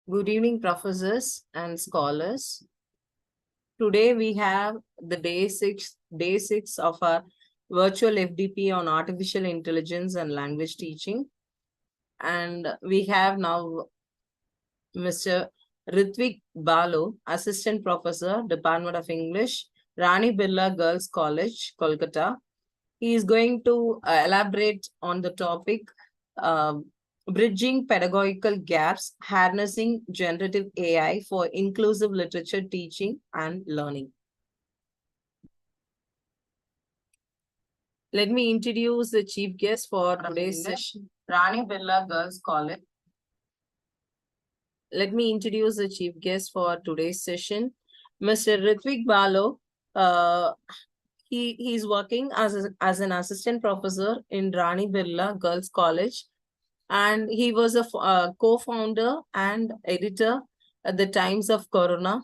Good evening, professors and scholars. Today we have the day six of our virtual FDP on artificial intelligence and language teaching. And we have now Mr. Ritvik Balu, Assistant Professor, Department of English, Rani Birla Girls College, Kolkata. He is going to elaborate on the topic uh, bridging pedagogical gaps, harnessing generative AI for inclusive literature teaching and learning. Let me introduce the chief guest for today's session, Rani Birla Girls College. Let me introduce the chief guest for today's session, Mr. Ritvik Balu. Uh, he's working as an assistant professor in Rani Birla Girls College, and he was a co-founder and editor at the times of Corona,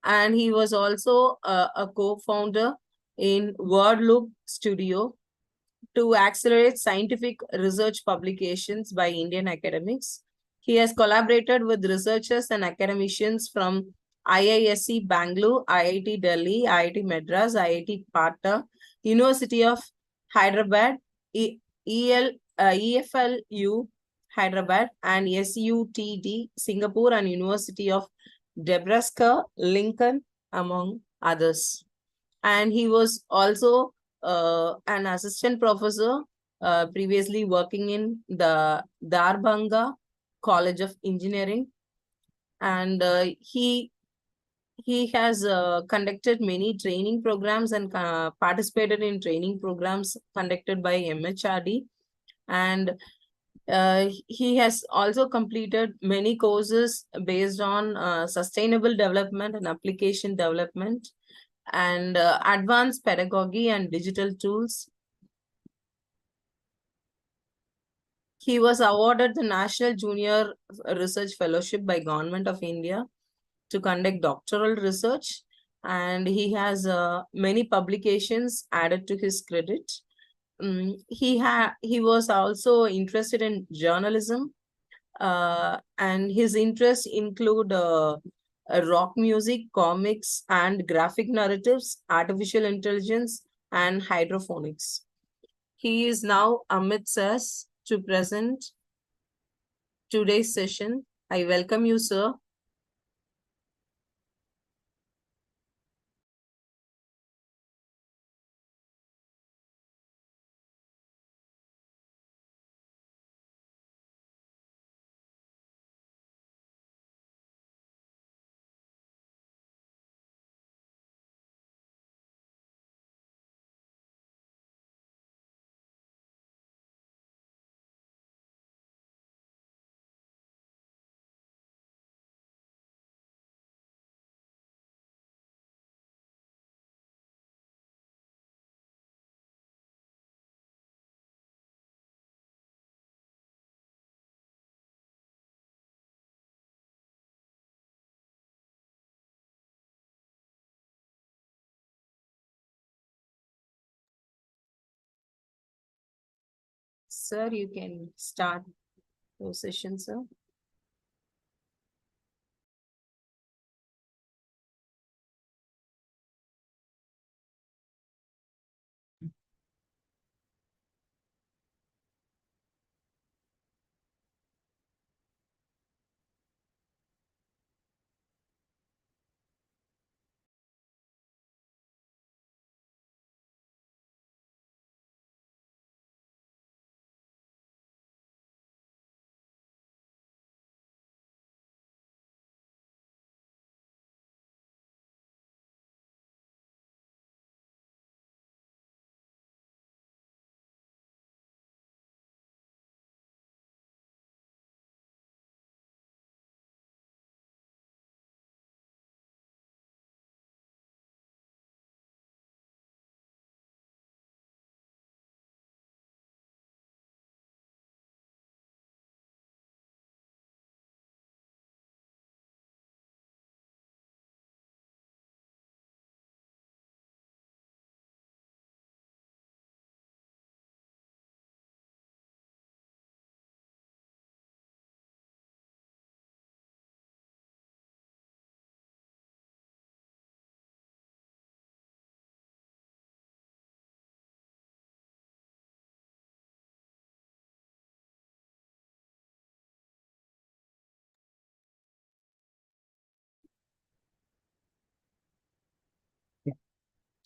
and he was also a co-founder in WordLoop Studio to accelerate scientific research publications by Indian academics. He has collaborated with researchers and academicians from IISc Bangalore, IIT Delhi, IIT Madras, IIT Patna, University of Hyderabad, EFLU Hyderabad, and SUTD Singapore, and University of Nebraska Lincoln, among others. And he was also an assistant professor, previously working in the Darbhanga College of Engineering. And he has conducted many training programs and participated in training programs conducted by MHRD. And he has also completed many courses based on sustainable development and application development and advanced pedagogy and digital tools. He was awarded the National Junior Research Fellowship by Government of India to conduct doctoral research, and he has many publications added to his credit. He was also interested in journalism, and his interests include rock music, comics, and graphic narratives, artificial intelligence, and hydroponics. He is now amidst us to present today's session. I welcome you, sir. Sir, you can start your session, sir.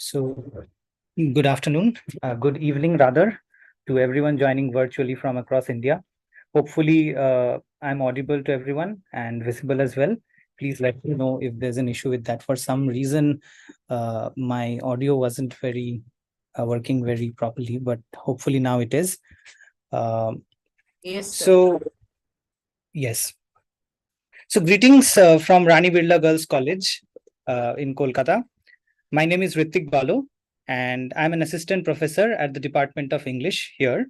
So, good afternoon, good evening rather, to everyone joining virtually from across India. Hopefully, I'm audible to everyone and visible as well. Please let me know if there's an issue with that. For some reason, my audio wasn't very working very properly, but hopefully now it is. Yes, sir. So, yes. So, greetings from Rani Birla Girls College in Kolkata. My name is Ritik Balu, and I'm an assistant professor at the Department of English here.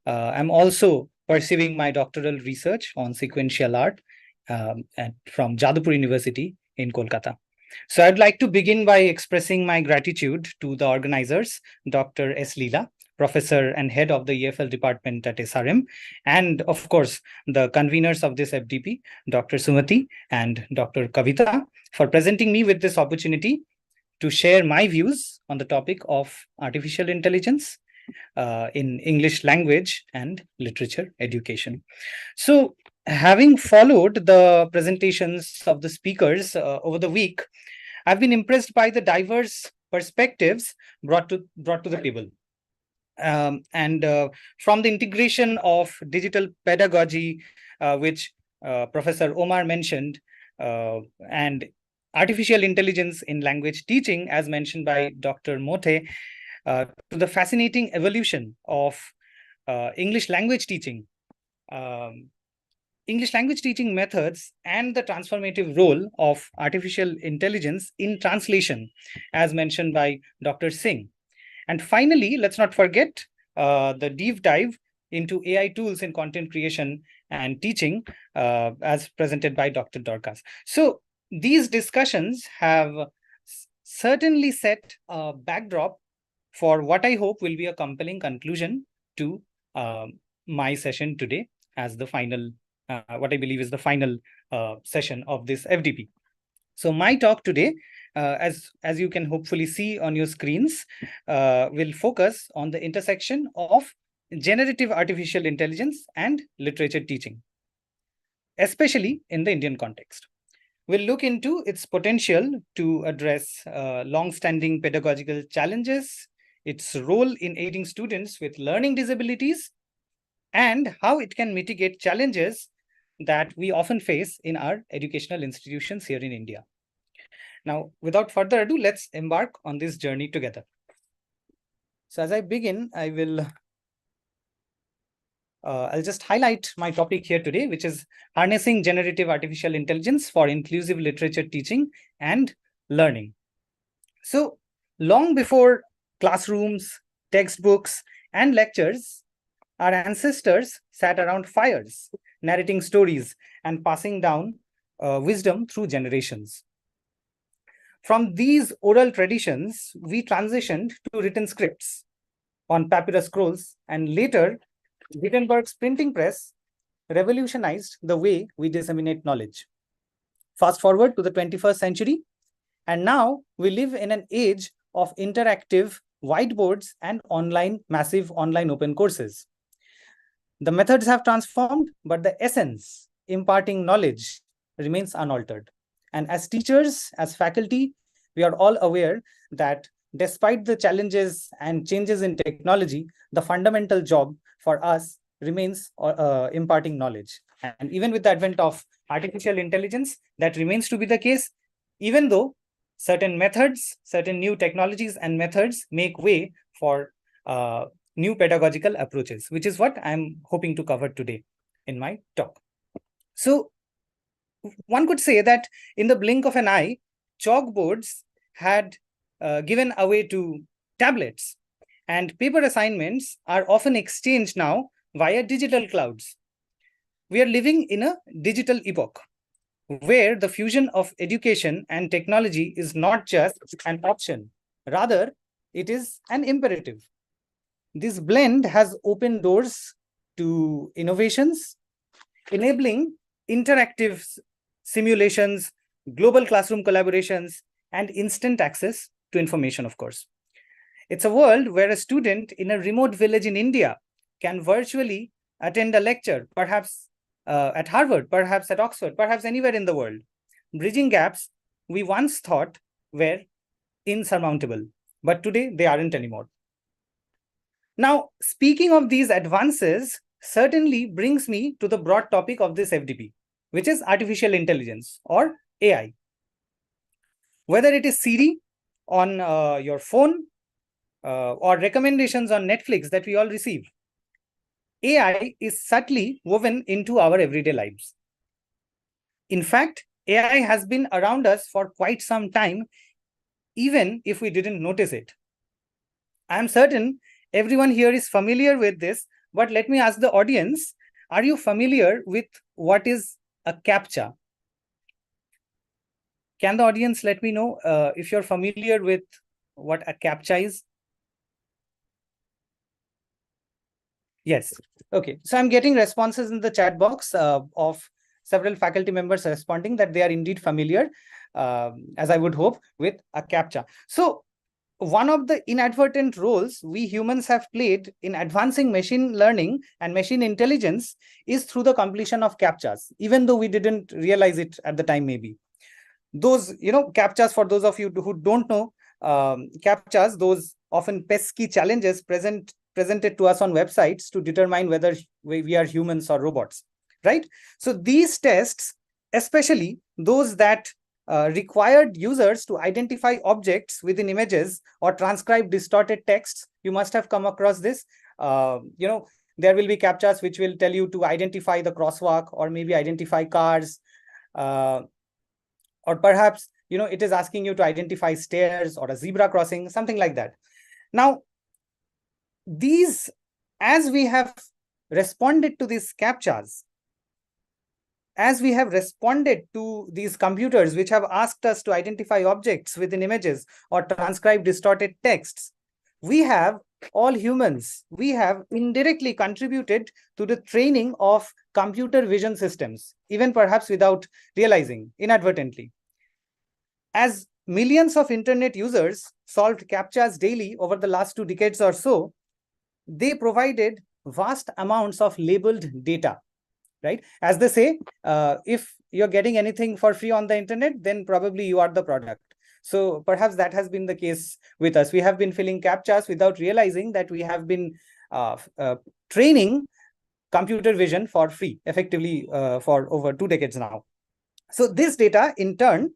I'm also pursuing my doctoral research on sequential art from Jadavpur University in Kolkata. So I'd like to begin by expressing my gratitude to the organizers, Dr. S. Leela, professor and head of the EFL department at SRM, and of course, the conveners of this FDP, Dr. Sumati and Dr. Kavita, for presenting me with this opportunity to share my views on the topic of artificial intelligence in English language and literature education. So, having followed the presentations of the speakers over the week, I've been impressed by the diverse perspectives brought to the table. And from the integration of digital pedagogy, which Professor Omar mentioned, and artificial intelligence in language teaching, as mentioned by Dr. Mote, to the fascinating evolution of English language teaching. English language teaching methods and the transformative role of artificial intelligence in translation, as mentioned by Dr. Singh. And finally, let's not forget the deep dive into AI tools in content creation and teaching, as presented by Dr. Dorcas. So these discussions have certainly set a backdrop for what I hope will be a compelling conclusion to my session today as the final, what I believe is the final session of this FDP. So my talk today, as you can hopefully see on your screens, will focus on the intersection of generative artificial intelligence and literature teaching, especially in the Indian context. We'll look into its potential to address long-standing pedagogical challenges, its role in aiding students with learning disabilities, and how it can mitigate challenges that we often face in our educational institutions here in India. Now, without further ado, let's embark on this journey together. So as I begin, I'll just highlight my topic here today, which is harnessing generative artificial intelligence for inclusive literature teaching and learning. So long before classrooms, textbooks, and lectures, our ancestors sat around fires, narrating stories and passing down wisdom through generations. From these oral traditions, we transitioned to written scripts on papyrus scrolls, and later, Gutenberg's printing press revolutionized the way we disseminate knowledge. Fast forward to the 21st century, and now we live in an age of interactive whiteboards and massive online open courses. The methods have transformed, but the essence, imparting knowledge, remains unaltered. And as teachers, as faculty, we are all aware that despite the challenges and changes in technology, the fundamental job for us remains imparting knowledge. And even with the advent of artificial intelligence, that remains to be the case, even though certain methods, certain new technologies and methods make way for new pedagogical approaches, which is what I'm hoping to cover today in my talk. So one could say that in the blink of an eye, chalkboards had given away to tablets, and paper assignments are often exchanged now via digital clouds. We are living in a digital epoch where the fusion of education and technology is not just an option, rather, it is an imperative. This blend has opened doors to innovations, enabling interactive simulations, global classroom collaborations, and instant access to information, of course. It's a world where a student in a remote village in India can virtually attend a lecture, perhaps at Harvard, perhaps at Oxford, perhaps anywhere in the world, bridging gaps we once thought were insurmountable. but today they aren't anymore. Now, speaking of these advances, certainly brings me to the broad topic of this FDP, which is artificial intelligence or AI. Whether it is Siri on your phone or recommendations on Netflix that we all receive, AI is subtly woven into our everyday lives. In fact, AI has been around us for quite some time, even if we didn't notice it. I am certain everyone here is familiar with this, but let me ask the audience, are you familiar with what is a CAPTCHA? Can the audience let me know if you're familiar with what a CAPTCHA is? Yes. Okay. So I'm getting responses in the chat box of several faculty members responding that they are indeed familiar, as I would hope, with a CAPTCHA. So one of the inadvertent roles we humans have played in advancing machine learning and machine intelligence is through the completion of CAPTCHAs, even though we didn't realize it at the time, maybe. Those, CAPTCHAs, for those of you who don't know, CAPTCHAs, those often pesky challenges presented to us on websites to determine whether we are humans or robots, right? So these tests, especially those that required users to identify objects within images or transcribe distorted texts, you must have come across this. There will be CAPTCHAs which will tell you to identify the crosswalk or maybe identify cars, or perhaps it is asking you to identify stairs or a zebra crossing, something like that. Now, as we have responded to these CAPTCHAs, as we have responded to these computers which have asked us to identify objects within images or transcribe distorted texts, all humans, we have indirectly contributed to the training of computer vision systems, even perhaps without realizing, inadvertently. As millions of internet users solved CAPTCHAs daily over the last 2 decades or so, they provided vast amounts of labeled data, right? As they say, if you're getting anything for free on the internet, then probably you are the product. So perhaps that has been the case with us. We have been filling CAPTCHAs without realizing that we have been training computer vision for free, effectively, for over 2 decades now. So this data, in turn,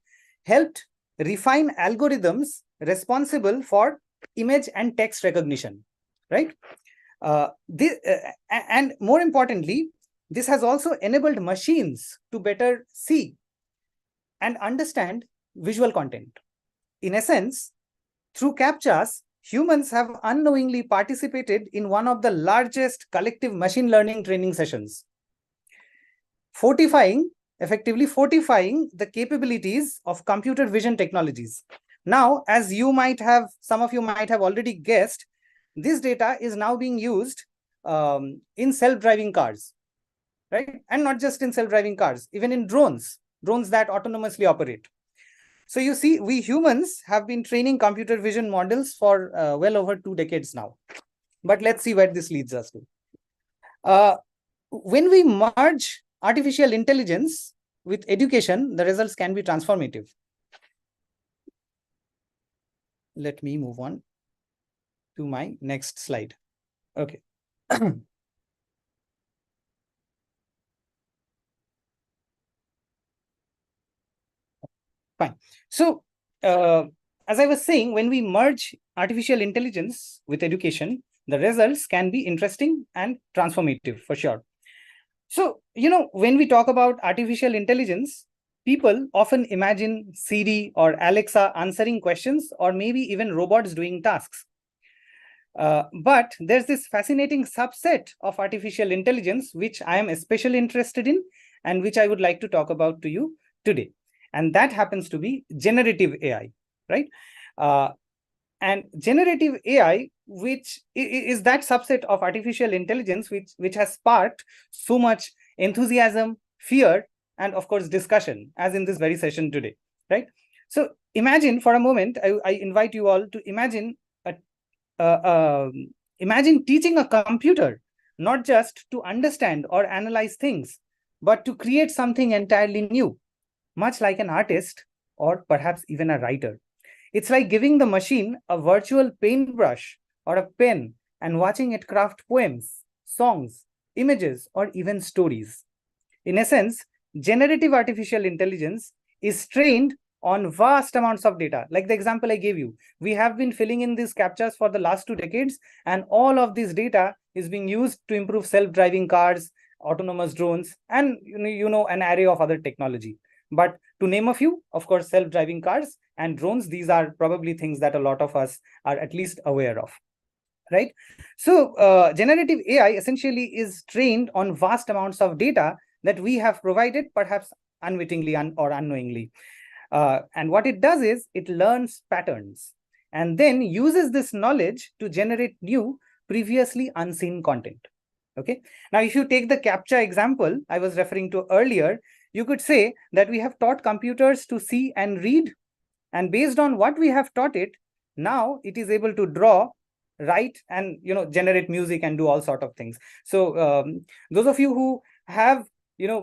helped refine algorithms responsible for image and text recognition, right? And more importantly, this has also enabled machines to better see and understand visual content. In essence, through CAPTCHAs, humans have unknowingly participated in one of the largest collective machine learning training sessions, effectively fortifying the capabilities of computer vision technologies. Now, as some of you might have already guessed, this data is now being used in self-driving cars, right? And not just in self-driving cars, even in drones that autonomously operate. So you see, we humans have been training computer vision models for well over 2 decades now. But let's see where this leads us to. When we merge artificial intelligence with education, the results can be transformative. Let me move on to my next slide. Okay. Fine. So, as I was saying, when we merge artificial intelligence with education, the results can be interesting and transformative for sure. So, when we talk about artificial intelligence, people often imagine Siri or Alexa answering questions, or maybe even robots doing tasks. But there's this fascinating subset of artificial intelligence, which I am especially interested in and which I would like to talk about to you today. And that happens to be generative AI, right? And generative AI, which is that subset of artificial intelligence which has sparked so much enthusiasm, fear, and of course, discussion, as in this very session today, right? So imagine for a moment, I invite you all to imagine imagine teaching a computer not just to understand or analyze things, but to create something entirely new, much like an artist or perhaps even a writer. It's like giving the machine a virtual paintbrush or a pen and watching it craft poems, songs, images, or even stories. In essence, generative artificial intelligence is trained on vast amounts of data. Like the example I gave you, we have been filling in these captchas for the last 2 decades, and all of this data is being used to improve self-driving cars, autonomous drones, and an array of other technology. But to name a few, of course, self-driving cars and drones, these are probably things that a lot of us are at least aware of. Right? So generative AI essentially is trained on vast amounts of data that we have provided, perhaps unwittingly or unknowingly. And what it does is it learns patterns and then uses this knowledge to generate new, previously unseen content. Okay. Now, if you take the CAPTCHA example I was referring to earlier, you could say that we have taught computers to see and read, and based on what we have taught it, now it is able to draw, write, and generate music and do all sort of things. So those of you who have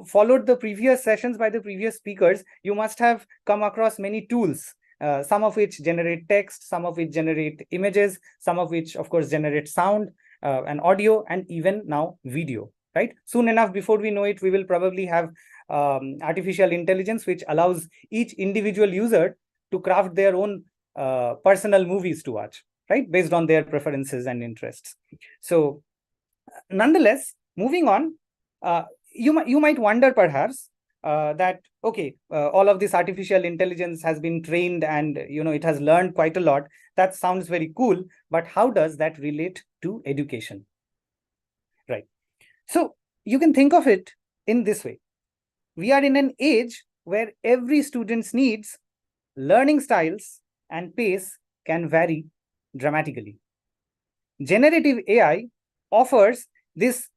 followed the previous sessions by the previous speakers, you must have come across many tools, some of which generate text, some of which generate images, some of which of course generate sound and audio, and even now video. Right? Soon enough, before we know it, we will probably have artificial intelligence which allows each individual user to craft their own personal movies to watch, right, based on their preferences and interests. So nonetheless, moving on, you might wonder perhaps that, okay, all of this artificial intelligence has been trained and it has learned quite a lot. That sounds very cool, but how does that relate to education? Right. So you can think of it in this way. We are in an age where every student's needs, learning styles, and pace can vary dramatically. Generative AI offers this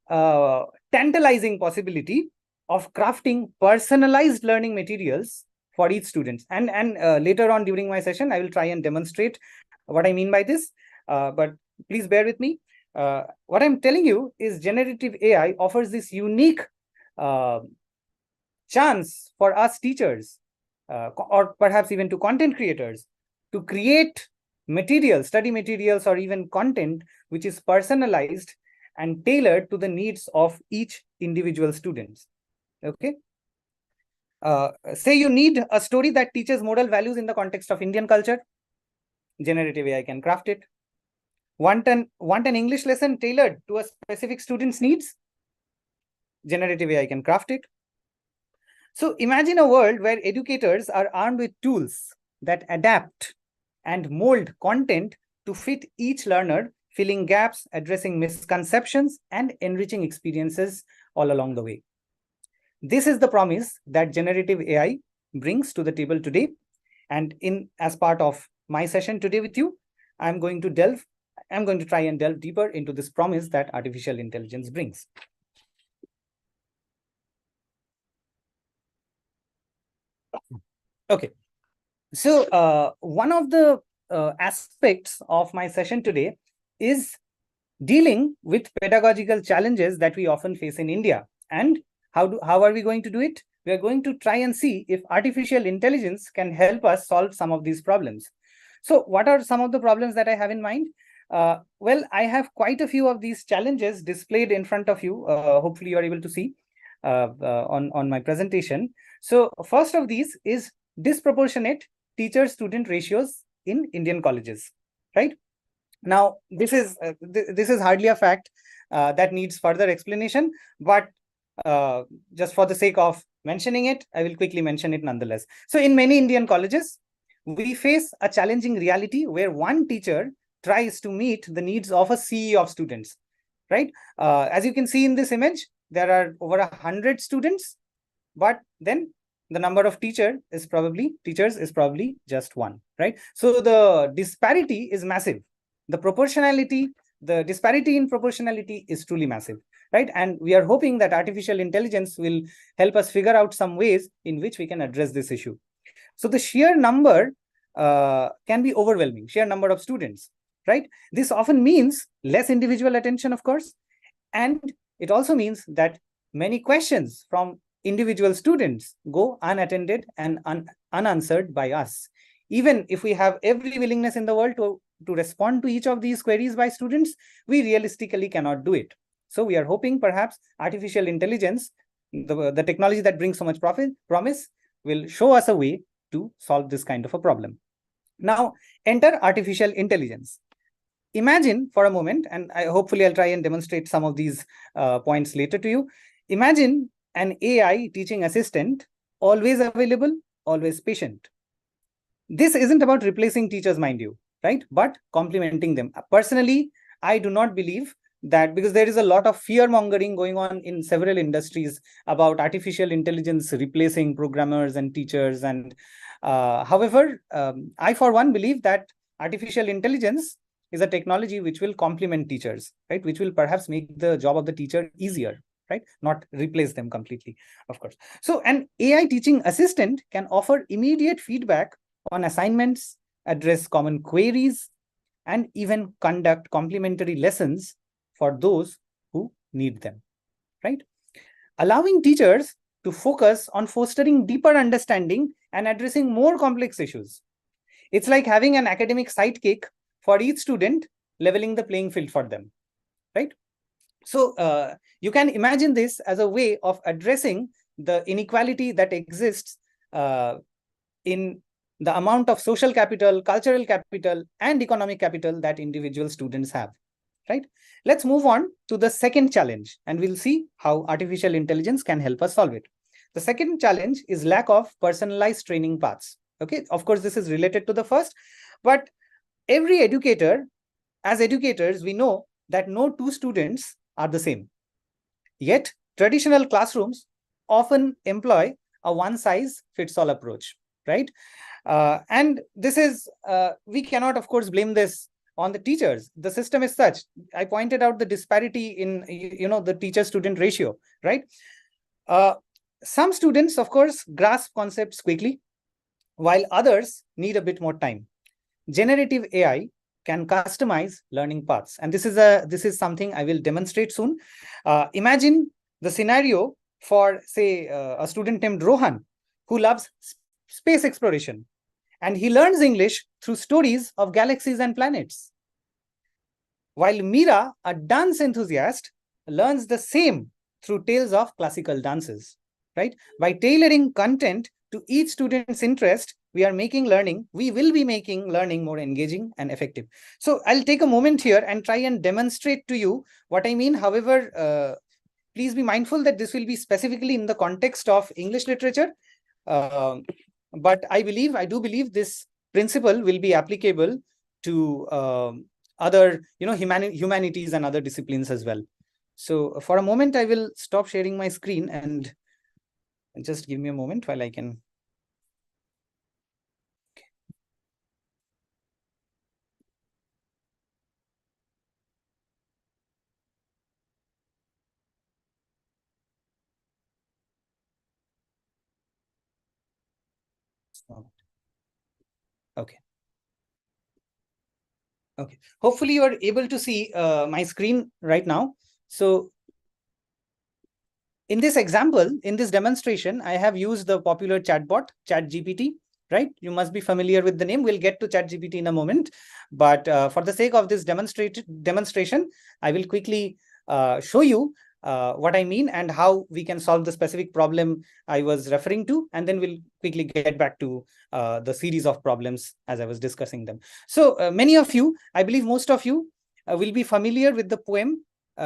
tantalizing possibility of crafting personalized learning materials for each student. And later on during my session, I will try and demonstrate what I mean by this, but please bear with me. What I'm telling you is generative AI offers this unique chance for us teachers, or perhaps even to content creators, to create materials, study materials, or even content which is personalized and tailored to the needs of each individual student. Okay. Say you need a story that teaches moral values in the context of Indian culture. Generative AI can craft it. Want an English lesson tailored to a specific student's needs? Generative AI can craft it. So imagine a world where educators are armed with tools that adapt and mold content to fit each learner, filling gaps, addressing misconceptions, and enriching experiences all along the way. This is the promise that generative AI brings to the table today. And as part of my session today with you, I'm going to try and delve deeper into this promise that artificial intelligence brings. Okay, so one of the aspects of my session today is dealing with pedagogical challenges that we often face in India. And how are we going to do it? We are going to try and see if artificial intelligence can help us solve some of these problems. So what are some of the problems that I have in mind? Well, I have quite a few of these challenges displayed in front of you. Hopefully you are able to see on my presentation. So first of these is disproportionate teacher-student ratios in Indian colleges, right? Now, this is hardly a fact that needs further explanation, but just for the sake of mentioning it, I will quickly mention it nonetheless. So in many Indian colleges, we face a challenging reality where one teacher tries to meet the needs of a sea of students, right? As you can see in this image, there are over 100 students, but then the number of teachers is probably just one, right? So the disparity is massive. The disparity in proportionality is truly massive, right? And we are hoping that artificial intelligence will help us figure out some ways in which we can address this issue. So the sheer number can be overwhelming, sheer number of students, right? This often means less individual attention, of course, and it also means that many questions from individual students go unattended and unanswered by us. even if we have every willingness in the world to respond to each of these queries by students, we realistically cannot do it. So we are hoping perhaps artificial intelligence, the technology that brings so much promise, will show us a way to solve this kind of a problem. Now, enter artificial intelligence. Imagine for a moment, and hopefully I'll try and demonstrate some of these points later to you. Imagine an AI teaching assistant, always available, always patient. This isn't about replacing teachers, mind you, right? But complementing them. Personally, I do not believe that, because there is a lot of fear mongering going on in several industries about artificial intelligence replacing programmers and teachers. And however, I for one believe that artificial intelligence is a technology which will complement teachers, right? Which will perhaps make the job of the teacher easier, right? Not replace them completely, of course. So an AI teaching assistant can offer immediate feedback on assignments, address common queries, and even conduct complementary lessons for those who need them, right? Allowing teachers to focus on fostering deeper understanding and addressing more complex issues. It's like having an academic sidekick for each student, leveling the playing field for them, right? So you can imagine this as a way of addressing the inequality that exists in the amount of social capital, cultural capital, and economic capital that individual students have, right? Let's move on to the second challenge, and we'll see how artificial intelligence can help us solve it. The second challenge is lack of personalized training paths. Okay, of course, this is related to the first, but every educator, as educators, we know that no two students are the same. Yet, traditional classrooms often employ a one-size-fits-all approach, right? And this is, we cannot, of course, blame this on the teachers. The system is such. I pointed out the disparity in, the teacher-student ratio, right? Some students, of course, grasp concepts quickly, while others need a bit more time. Generative AI can customize learning paths, and this is something I will demonstrate soon. Imagine the scenario for, say, a student named Rohan, who loves space exploration, and he learns English through stories of galaxies and planets. While Meera, a dance enthusiast, learns the same through tales of classical dances, right? By tailoring content to each student's interest, we will be making learning more engaging and effective. So I'll take a moment here and try and demonstrate to you what I mean. However, please be mindful that this will be specifically in the context of English literature. But I do believe this principle will be applicable to other, humanities and other disciplines as well. So for a moment, I will stop sharing my screen and just give me a moment while I can. Okay. Okay. Hopefully you are able to see my screen right now. So in this example, in this demonstration, I have used the popular chatbot, ChatGPT, right? You must be familiar with the name. We'll get to ChatGPT in a moment. But for the sake of this demonstration, I will quickly show you what I mean and how we can solve the specific problem I was referring to. And then we'll quickly get back to the series of problems as I was discussing them. So many of you, I believe most of you will be familiar with the poem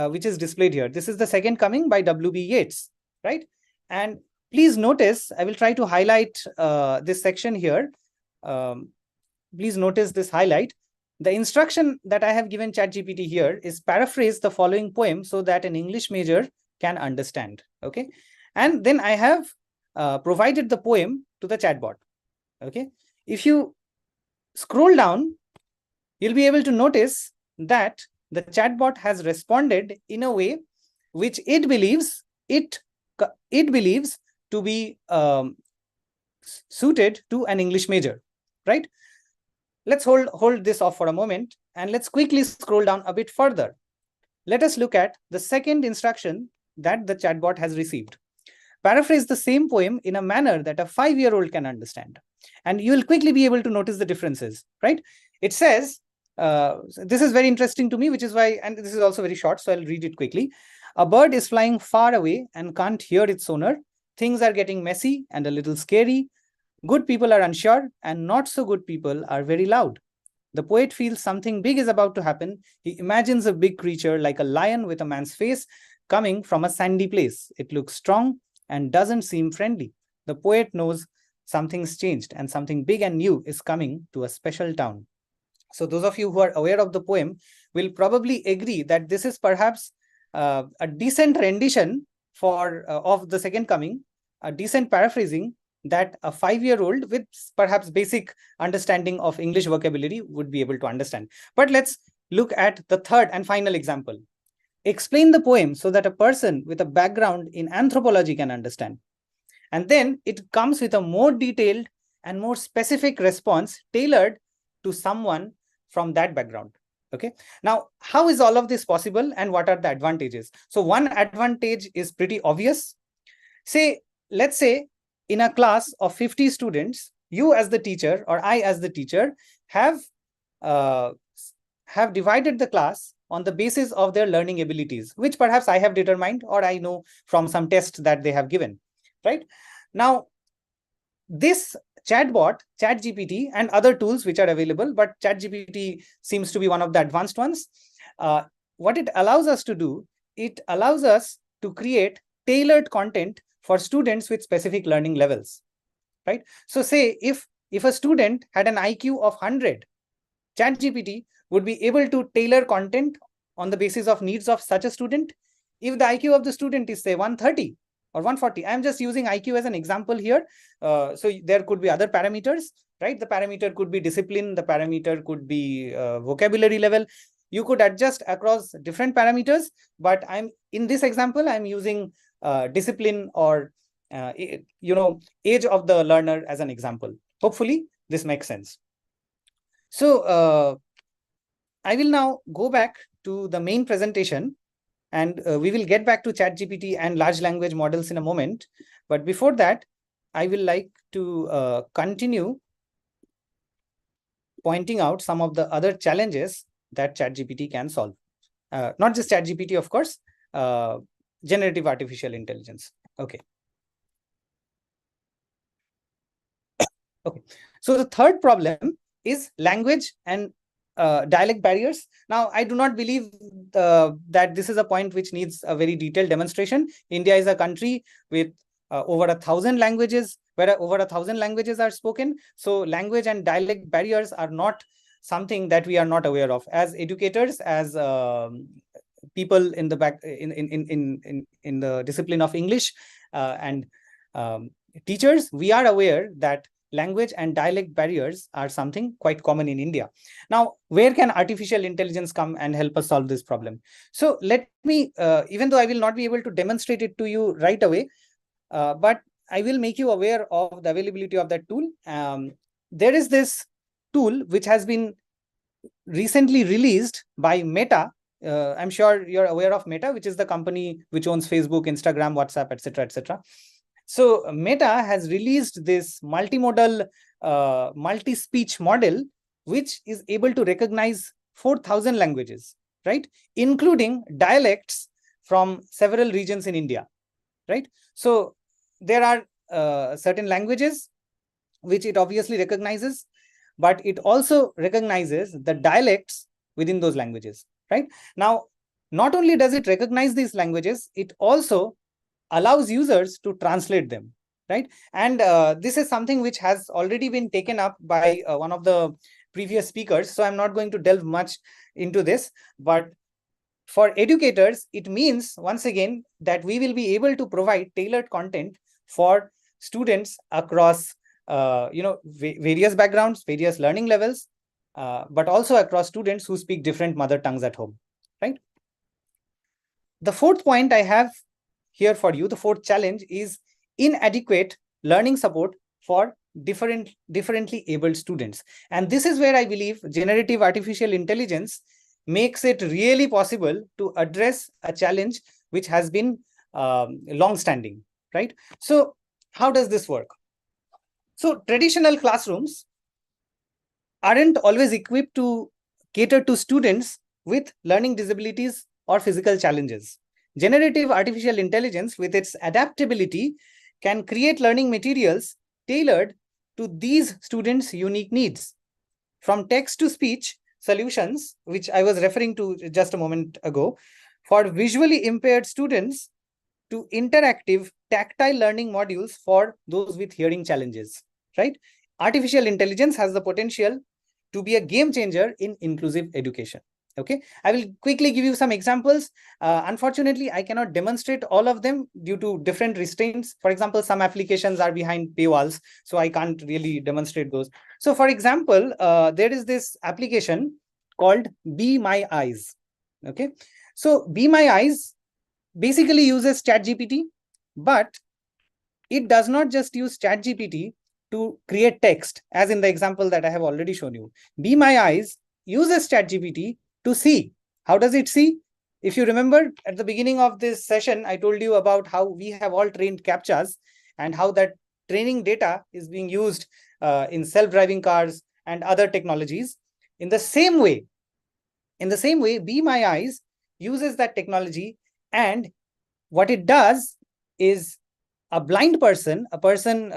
which is displayed here. This is The Second Coming by W.B. Yeats, right? And please notice, I will try to highlight this section here. Please notice this highlight. The instruction that I have given ChatGPT here is paraphrase the following poem so that an English major can understand, okay? And then I have provided the poem to the chatbot, okay? If you scroll down, you'll be able to notice that the chatbot has responded in a way which it believes to be suited to an English major, right? Let's hold this off for a moment and let's quickly scroll down a bit further. Let us look at the second instruction that the chatbot has received. paraphrase the same poem in a manner that a 5-year-old can understand. And you will quickly be able to notice the differences, right? It says, this is very interesting to me, which is why, and this is also very short, so I'll read it quickly. A bird is flying far away and can't hear its owner. Things are getting messy and a little scary. Good people are unsure, and not so good people are very loud. The poet feels something big is about to happen. He imagines a big creature like a lion with a man's face coming from a sandy place. It looks strong and doesn't seem friendly. The poet knows something's changed and something big and new is coming to a special town. So those of you who are aware of the poem will probably agree that this is perhaps a decent rendition of the second coming, a decent paraphrasing that a 5-year-old with perhaps basic understanding of English vocabulary would be able to understand. But let's look at the third and final example. Explain the poem so that a person with a background in anthropology can understand. And then it comes with a more detailed and more specific response tailored to someone from that background. Okay. Now, how is all of this possible and what are the advantages? So one advantage is pretty obvious. Let's say in a class of 50 students, you as the teacher or I as the teacher have divided the class on the basis of their learning abilities, which perhaps I have determined or I know from some test that they have given, right? Now, this chatbot, ChatGPT, and other tools which are available, but ChatGPT seems to be one of the advanced ones. What it allows us to do, it allows us to create tailored content for students with specific learning levels, right? So say if a student had an IQ of 100, ChatGPT would be able to tailor content on the basis of needs of such a student. If the IQ of the student is say 130 or 140, I'm just using IQ as an example here. So there could be other parameters, right? The parameter could be discipline, the parameter could be vocabulary level. You could adjust across different parameters, but in this example, I'm using discipline or age of the learner as an example. Hopefully this makes sense. So I will now go back to the main presentation, and we will get back to ChatGPT and large language models in a moment. But before that, I will like to continue pointing out some of the other challenges that ChatGPT can solve. Not just ChatGPT, of course, generative artificial intelligence. Okay. Okay. So the third problem is language and dialect barriers. Now, I do not believe that this is a point which needs a very detailed demonstration. India is a country with over 1,000 languages, where over 1,000 languages are spoken. So language and dialect barriers are not something that we are not aware of. As educators, as people in the in the discipline of English and teachers, we are aware that language and dialect barriers are something quite common in India. Now, where can artificial intelligence come and help us solve this problem? So let me, even though I will not be able to demonstrate it to you right away, but I will make you aware of the availability of that tool. There is this tool which has been recently released by Meta. I'm sure you're aware of Meta, which is the company which owns Facebook, Instagram, WhatsApp, etc., etc. So Meta has released this multimodal multi-speech model, which is able to recognize 4,000 languages, right? Including dialects from several regions in India, right? So there are certain languages which it obviously recognizes, but it also recognizes the dialects within those languages, right? Now, not only does it recognize these languages, it also allows users to translate them, right? And this is something which has already been taken up by one of the previous speakers. So I'm not going to delve much into this, but for educators, it means once again that we will be able to provide tailored content for students across various backgrounds, various learning levels, but also across students who speak different mother tongues at home, right? The fourth point I have here for you, the fourth challenge, is inadequate learning support for differently abled students. And this is where I believe generative artificial intelligence makes it really possible to address a challenge which has been long-standing, right? So how does this work? So traditional classrooms aren't always equipped to cater to students with learning disabilities or physical challenges. Generative artificial intelligence, with its adaptability, can create learning materials tailored to these students' unique needs. From text to speech solutions, which I was referring to just a moment ago, for visually impaired students, to interactive tactile learning modules for those with hearing challenges, right? Artificial intelligence has the potential to be a game changer in inclusive education. Okay, I will quickly give you some examples. Unfortunately, I cannot demonstrate all of them due to different restraints. For example, some applications are behind paywalls, so I can't really demonstrate those. So for example, there is this application called Be My Eyes. Okay, so Be My Eyes basically uses ChatGPT, but it does not just use ChatGPT to create text, as in the example that I have already shown you. Be My Eyes uses ChatGPT to see. How does it see? If you remember at the beginning of this session, I told you about how we have all trained CAPTCHAs and how that training data is being used in self-driving cars and other technologies. In the same way, Be My Eyes uses that technology, and what it does is a blind person, a person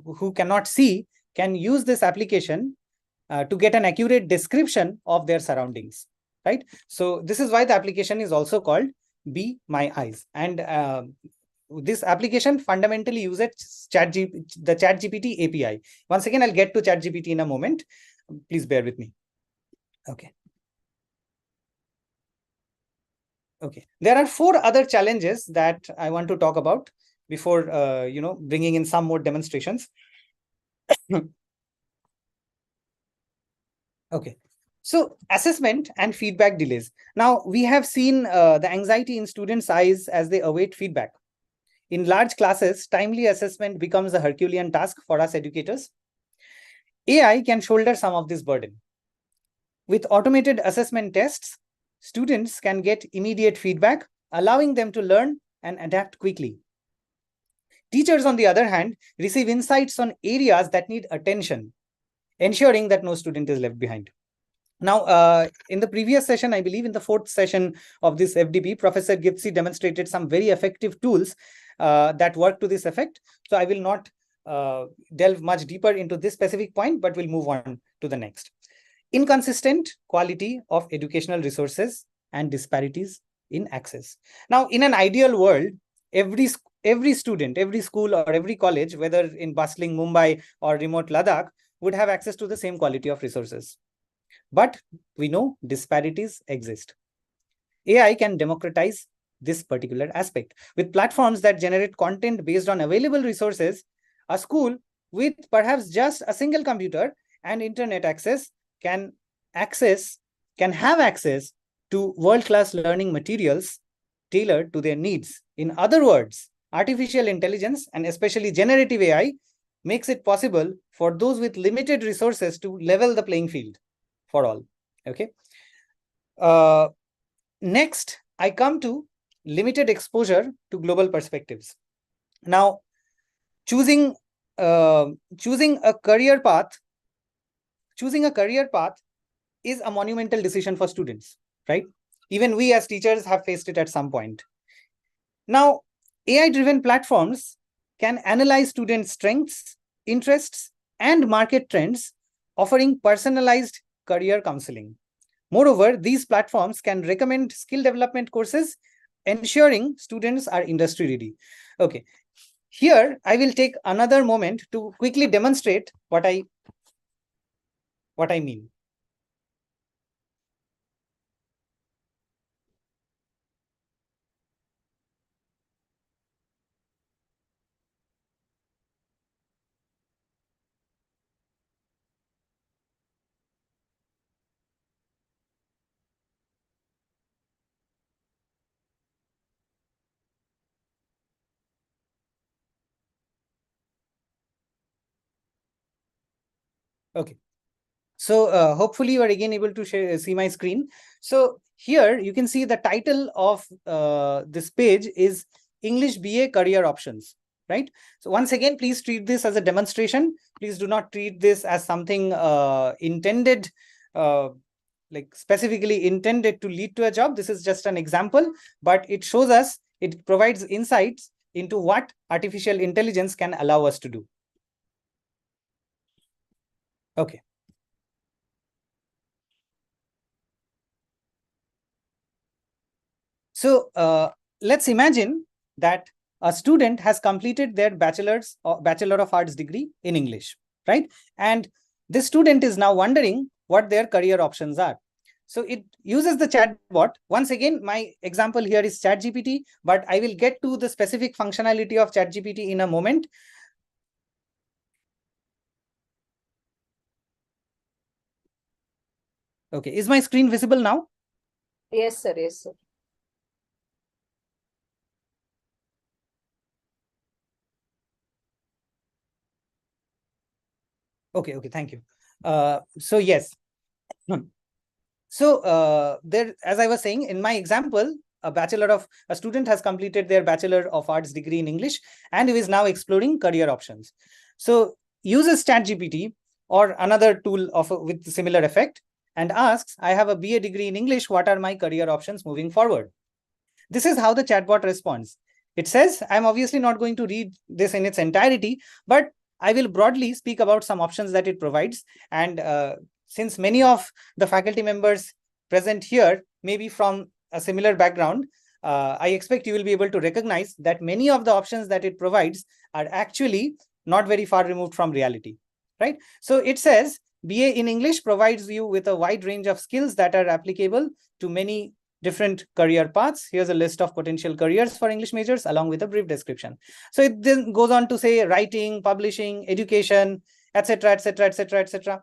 who cannot see, can use this application to get an accurate description of their surroundings, right? So this is why the application is also called Be My Eyes. And this application fundamentally uses the ChatGPT API. Once again, I'll get to ChatGPT in a moment. Please bear with me. Okay. Okay. There are 4 other challenges that I want to talk about before bringing in some more demonstrations. Okay. So assessment and feedback delays. Now we have seen the anxiety in students' eyes as they await feedback. In large classes, timely assessment becomes a Herculean task for us educators. AI can shoulder some of this burden. With automated assessment tests, students can get immediate feedback, allowing them to learn and adapt quickly. Teachers, on the other hand, receive insights on areas that need attention, ensuring that no student is left behind. Now, in the previous session, I believe in the 4th session of this FDP, Professor Gipsy demonstrated some very effective tools that work to this effect. So I will not delve much deeper into this specific point, but we'll move on to the next. Inconsistent quality of educational resources and disparities in access. Now, in an ideal world, every student, every school or every college, whether in bustling Mumbai or remote Ladakh, would have access to the same quality of resources. But we know disparities exist. AI can democratize this particular aspect. With platforms that generate content based on available resources, a school with perhaps just a single computer and internet access can have access to world-class learning materials tailored to their needs. In other words, artificial intelligence, and especially generative AI, makes it possible for those with limited resources to level the playing field for all. Okay. Next, I come to limited exposure to global perspectives. Now, choosing a career path is a monumental decision for students, right? Even we as teachers have faced it at some point. Now, AI-driven platforms can analyze students' strengths, interests, and market trends, offering personalized career counseling. Moreover, these platforms can recommend skill development courses, ensuring students are industry ready. Okay, here I will take another moment to quickly demonstrate what I mean. Okay. So hopefully you are again able to see my screen. So here you can see the title of this page is English BA Career Options. right? So once again, please treat this as a demonstration. Please do not treat this as something intended, like specifically intended to lead to a job. This is just an example, but it shows us, it provides insights into what artificial intelligence can allow us to do. Okay. So let's imagine that a student has completed their Bachelor of Arts degree in English, right? And this student is now wondering what their career options are. So it uses the chatbot. Once again, my example here is ChatGPT, but I will get to the specific functionality of ChatGPT in a moment. Okay, is my screen visible now? Yes, sir. Yes, sir. Okay, thank you. So yes. So there, as I was saying, in my example, a student has completed their Bachelor of Arts degree in English and is now exploring career options. So uses ChatGPT or another tool with similar effect and asks, I have a BA degree in English, what are my career options moving forward? This is how the chatbot responds. It says, I'm obviously not going to read this in its entirety, but I will broadly speak about some options that it provides. And since many of the faculty members present here may be from a similar background, I expect you will be able to recognize that many of the options that it provides are actually not very far removed from reality, right? So it says, BA in English provides you with a wide range of skills that are applicable to many different career paths. Here's a list of potential careers for English majors along with a brief description. So it then goes on to say writing, publishing, education, etc., etc., etc., etc.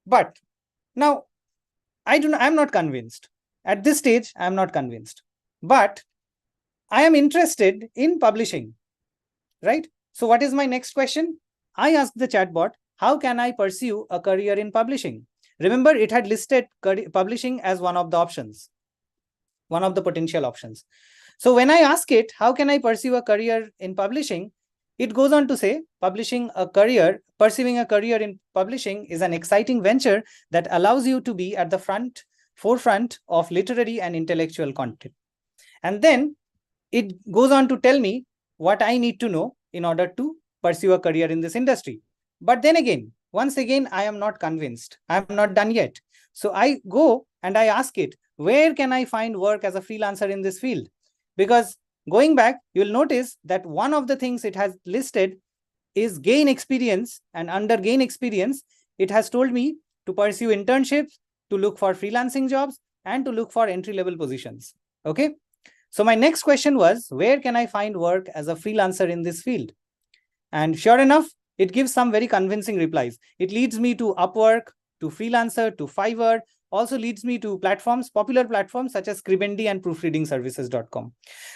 But now I'm not convinced. At this stage, I'm not convinced. But I am interested in publishing, right? So what is my next question? I asked the chatbot, how can I pursue a career in publishing? Remember, it had listed publishing as one of the options, one of the potential options. So when I ask it, how can I pursue a career in publishing? It goes on to say, pursuing a career in publishing is an exciting venture that allows you to be at the forefront of literary and intellectual content. And then it goes on to tell me what I need to know in order to pursue a career in this industry. But then again, once again, I am not convinced. I'm not done yet. So I go and I ask it, where can I find work as a freelancer in this field? Because going back, you'll notice that one of the things it has listed is gain experience, and under gain experience, it has told me to pursue internships, to look for freelancing jobs, and to look for entry-level positions. Okay. So my next question was, where can I find work as a freelancer in this field? And sure enough, it gives some very convincing replies. It leads me to Upwork, to Freelancer, to Fiverr, also leads me to popular platforms such as Scribendi and proofreadingservices.com.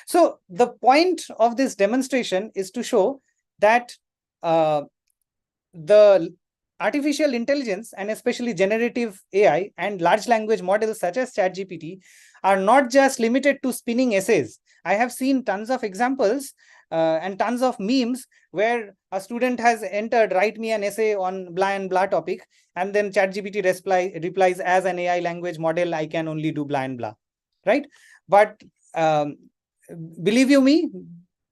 So the point of this demonstration is to show that the artificial intelligence, and especially generative AI and large language models such as ChatGPT, are not just limited to spinning essays. I have seen tons of examples and tons of memes where a student has entered, write me an essay on blah and blah topic, and then ChatGPT replies, as an AI language model, I can only do blah and blah, right? But believe you me,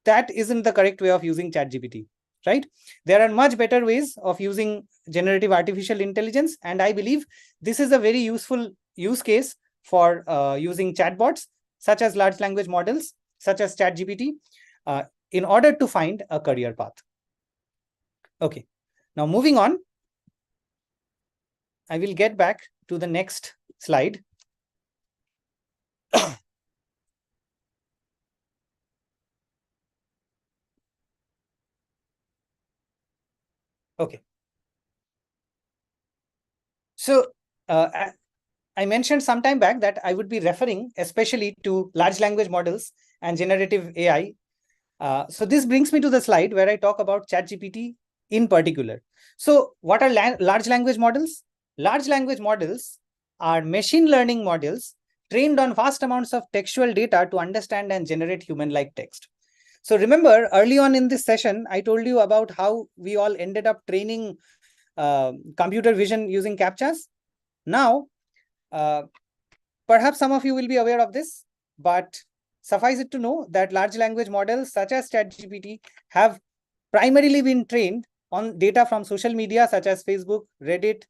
that isn't the correct way of using ChatGPT, right? There are much better ways of using generative artificial intelligence, and I believe this is a very useful use case for using chatbots, such as large language models, such as ChatGPT, in order to find a career path. Okay, now moving on, I will get back to the next slide. Okay. So I mentioned some time back that I would be referring especially to large language models and generative AI. So this brings me to the slide where I talk about ChatGPT in particular. So what are large language models? Large language models are machine learning models trained on vast amounts of textual data to understand and generate human-like text. So remember, early on in this session, I told you about how we all ended up training computer vision using CAPTCHAs. Now, perhaps some of you will be aware of this, but suffice it to know that large language models such as ChatGPT have primarily been trained on data from social media such as Facebook, Reddit,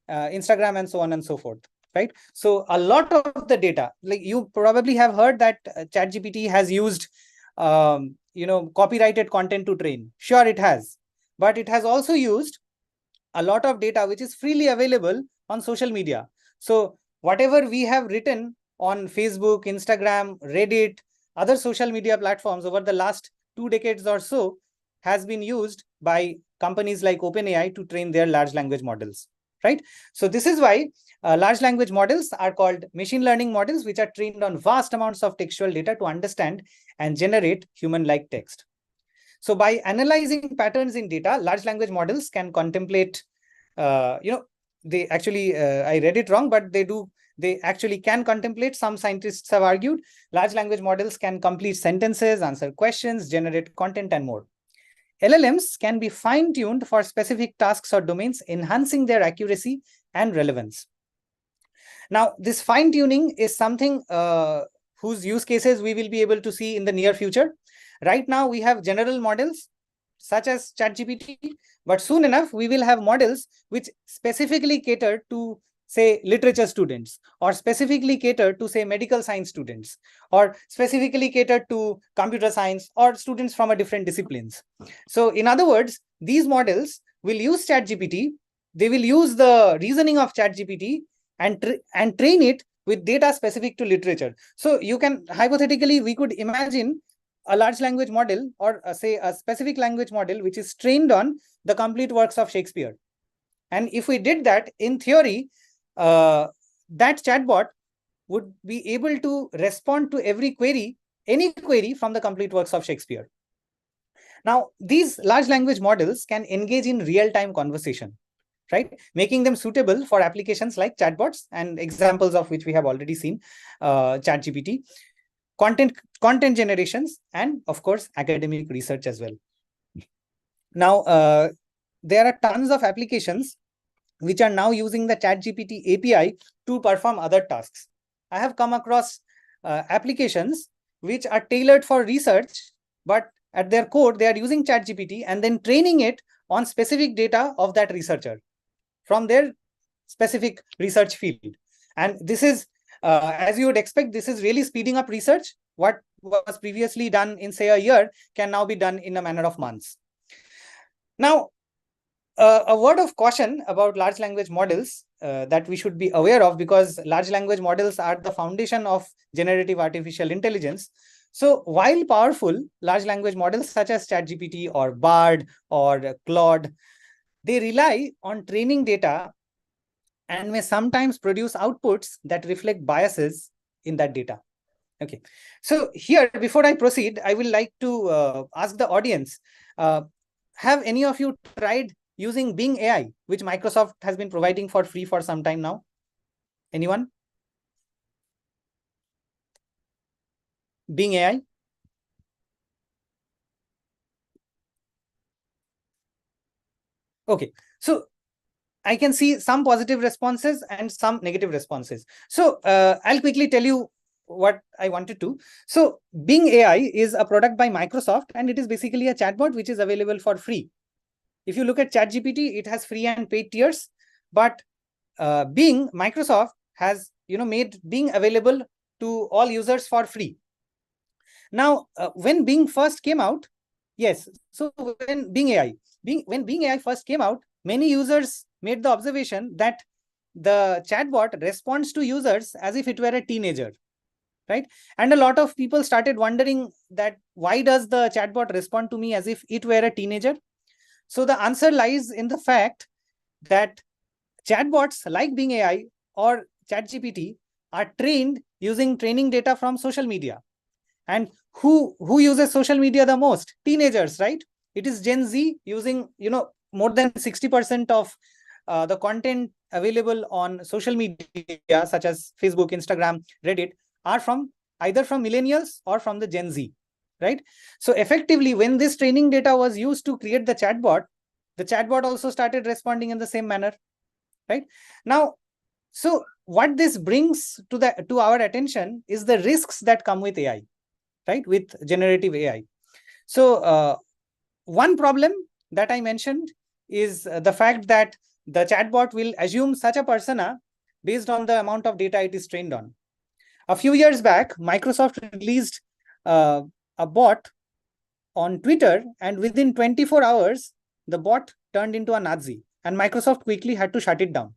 Instagram, and so on and so forth. Right. So a lot of the data, like you probably have heard that ChatGPT has used, copyrighted content to train. Sure, it has, but it has also used a lot of data which is freely available on social media. So whatever we have written on Facebook, Instagram, Reddit, other social media platforms over the last 2 decades or so has been used by companies like OpenAI to train their large language models, right? So this is why large language models are called machine learning models, which are trained on vast amounts of textual data to understand and generate human-like text. So by analyzing patterns in data, large language models can contemplate, they actually, I read it wrong, but they actually can contemplate. Some scientists have argued large language models can complete sentences, answer questions, generate content, and more. LLMs can be fine-tuned for specific tasks or domains, enhancing their accuracy and relevance. Now, this fine-tuning is something whose use cases we will be able to see in the near future. Right now, we have general models such as ChatGPT, but soon enough, we will have models which specifically cater to, say, literature students, or specifically cater to, say, medical science students, or specifically cater to computer science or students from a different disciplines. So in other words, these models will use ChatGPT, they will use the reasoning of ChatGPT and train it with data specific to literature. So you can, hypothetically, we could imagine a large language model, or say a specific language model which is trained on the complete works of Shakespeare. And if we did that, in theory, that chatbot would be able to respond to every query, any query from the complete works of Shakespeare. Now, these large language models can engage in real-time conversation, right? Making them suitable for applications like chatbots, and examples of which we have already seen, ChatGPT, content generations, and of course, academic research as well. Now, there are tons of applications which are now using the ChatGPT API to perform other tasks. I have come across applications which are tailored for research, but at their core, they are using ChatGPT and then training it on specific data of that researcher from their specific research field. And this is, as you would expect, this is really speeding up research. What was previously done in, say, a year can now be done in a matter of months. Now, a word of caution about large language models that we should be aware of, because large language models are the foundation of generative artificial intelligence. So while powerful, large language models such as ChatGPT or Bard or Claude, they rely on training data and may sometimes produce outputs that reflect biases in that data. Okay, so here, before I proceed, I will like to ask the audience, have any of you tried using Bing AI, which Microsoft has been providing for free for some time now? Anyone? Bing AI? Okay, so I can see some positive responses and some negative responses. So I'll quickly tell you what I wanted to. So Bing AI is a product by Microsoft, and it is basically a chatbot which is available for free. If you look at ChatGPT, it has free and paid tiers, but Bing, Microsoft has made Bing available to all users for free. Now, when Bing first came out, yes, so when Bing AI first came out, many users made the observation that the chatbot responds to users as if it were a teenager, right? And a lot of people started wondering that why does the chatbot respond to me as if it were a teenager? So the answer lies in the fact that chatbots like Bing AI or ChatGPT are trained using training data from social media. And who uses social media the most? Teenagers, right? It is Gen Z using, more than 60% of the content available on social media, such as Facebook, Instagram, Reddit, are from either from millennials or from the Gen Z, right? So effectively, when this training data was used to create the chatbot also started responding in the same manner, right? Now, so what this brings to our attention is the risks that come with AI, right? With generative AI. So one problem that I mentioned is the fact that the chatbot will assume such a persona based on the amount of data it is trained on. A few years back, Microsoft released a bot on Twitter, and within 24 hours, the bot turned into a Nazi, and Microsoft quickly had to shut it down.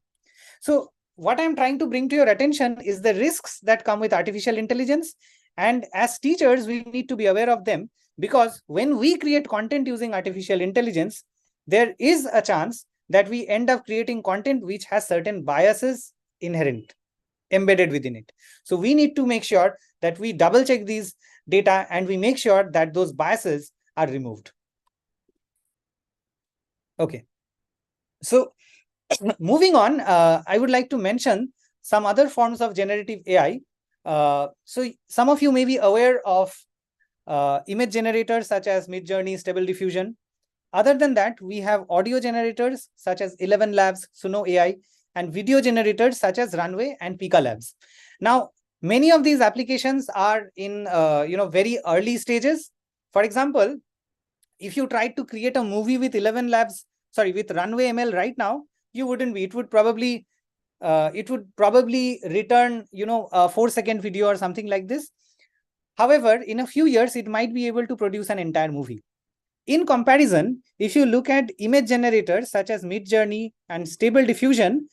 So what I'm trying to bring to your attention is the risks that come with artificial intelligence. And as teachers, we need to be aware of them, because when we create content using artificial intelligence, there is a chance that we end up creating content which has certain biases embedded within it. So we need to make sure that we double check these data and we make sure that those biases are removed. Okay. So moving on, I would like to mention some other forms of generative AI. So some of you may be aware of image generators such as Midjourney, Stable Diffusion. Other than that, we have audio generators such as ElevenLabs, Suno AI, and video generators such as Runway and Pika Labs. Now, many of these applications are in very early stages. For example, if you tried to create a movie with with Runway ML right now, you wouldn't be. It would probably return a 4-second video or something like this. However, in a few years, it might be able to produce an entire movie. In comparison, if you look at image generators such as Midjourney and Stable Diffusion,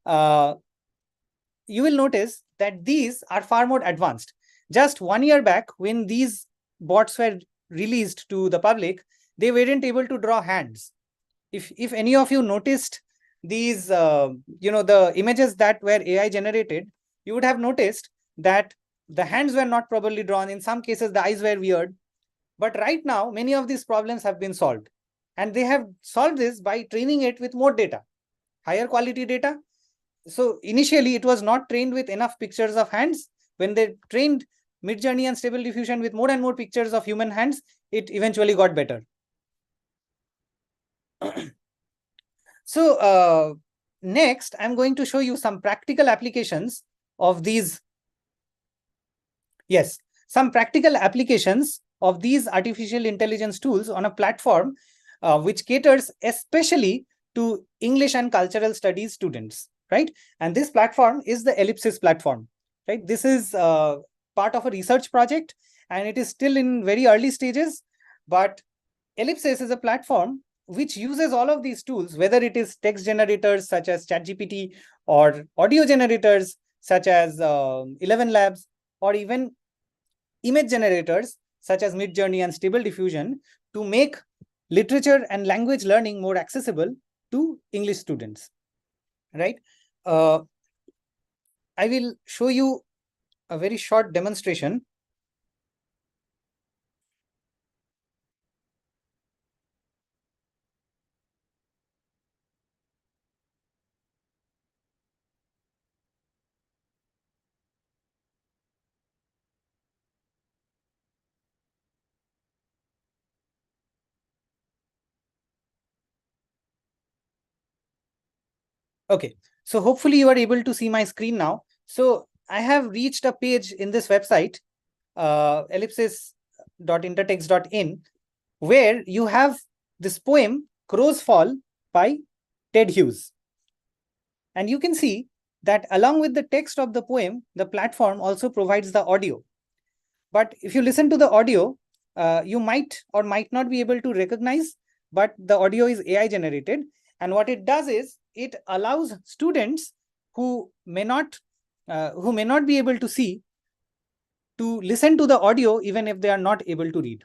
you will notice that these are far more advanced. Just 1 year back, when these bots were released to the public, they weren't able to draw hands. If any of you noticed these, the images that were AI generated, you would have noticed that the hands were not properly drawn. In some cases, the eyes were weird. But right now, many of these problems have been solved. And they have solved this by training it with more data, higher quality data. So initially, it was not trained with enough pictures of hands. When they trained Midjourney and Stable Diffusion with more and more pictures of human hands, it eventually got better. So next, I'm going to show you some practical applications of these. Yes, some practical applications of these artificial intelligence tools on a platform which caters especially to English and cultural studies students, right? And this platform is the Ellipsis platform, right? This is part of a research project, and it is still in very early stages. But Ellipsis is a platform which uses all of these tools, whether it is text generators such as ChatGPT, or audio generators such as ElevenLabs, or even image generators such as Midjourney and Stable Diffusion, to make literature and language learning more accessible to English students, right? I will show you a very short demonstration. Okay, so hopefully you are able to see my screen now. So I have reached a page in this website, ellipsis.intertext.in, where you have this poem, Crow's Fall, by Ted Hughes. And you can see that along with the text of the poem, the platform also provides the audio. But if you listen to the audio, you might or might not be able to recognize, but the audio is AI generated. And what it does is it allows students who may not be able to see to listen to the audio even if they are not able to read.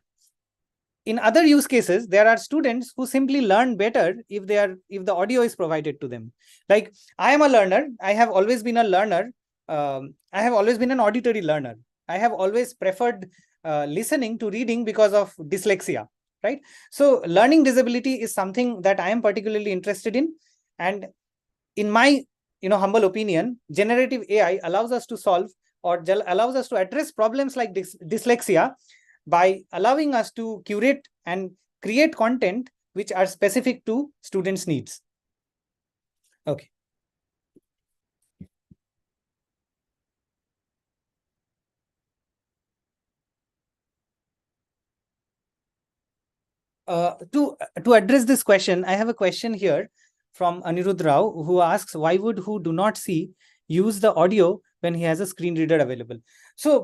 In other use cases, there are students who simply learn better if the audio is provided to them. Like, I am a learner. I have always been a learner. I have always been an auditory learner. I have always preferred listening to reading because of dyslexia, right? So learning disability is something that I am particularly interested in. And in my humble opinion, generative AI allows us to solve or allows us to address problems like dyslexia by allowing us to curate and create content which are specific to students' needs. Okay. To address this question, I have a question here from Anirudh Rao, who asks, why would who do not see use the audio when he has a screen reader available? So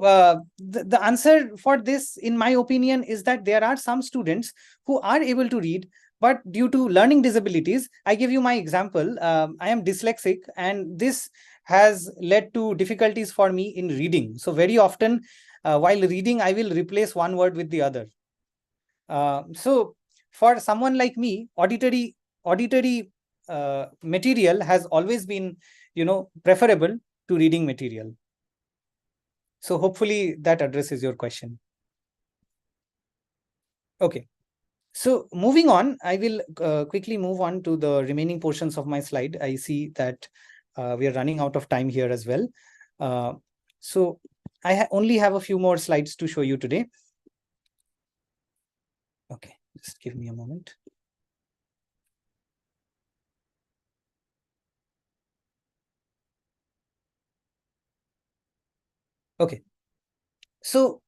the answer for this, in my opinion, is that there are some students who are able to read, but due to learning disabilities, I give you my example. I am dyslexic, and this has led to difficulties for me in reading. So very often, while reading, I will replace one word with the other. So for someone like me, auditory material has always been, preferable to reading material. So hopefully that addresses your question. Okay. So moving on, I will quickly move on to the remaining portions of my slide. I see that we are running out of time here as well. So I only have a few more slides to show you today. Okay, just give me a moment. Okay. So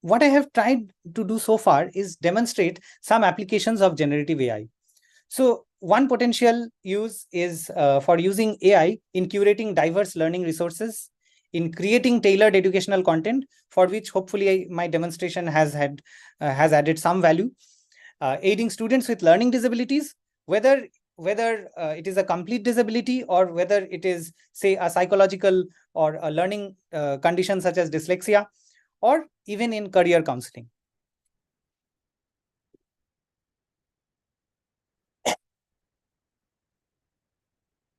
what I have tried to do so far is demonstrate some applications of generative AI. So one potential use is for using AI in curating diverse learning resources, in creating tailored educational content, for which hopefully my demonstration has added some value, aiding students with learning disabilities, whether it is a complete disability or whether it is, say, a psychological or a learning condition such as dyslexia, or even in career counseling.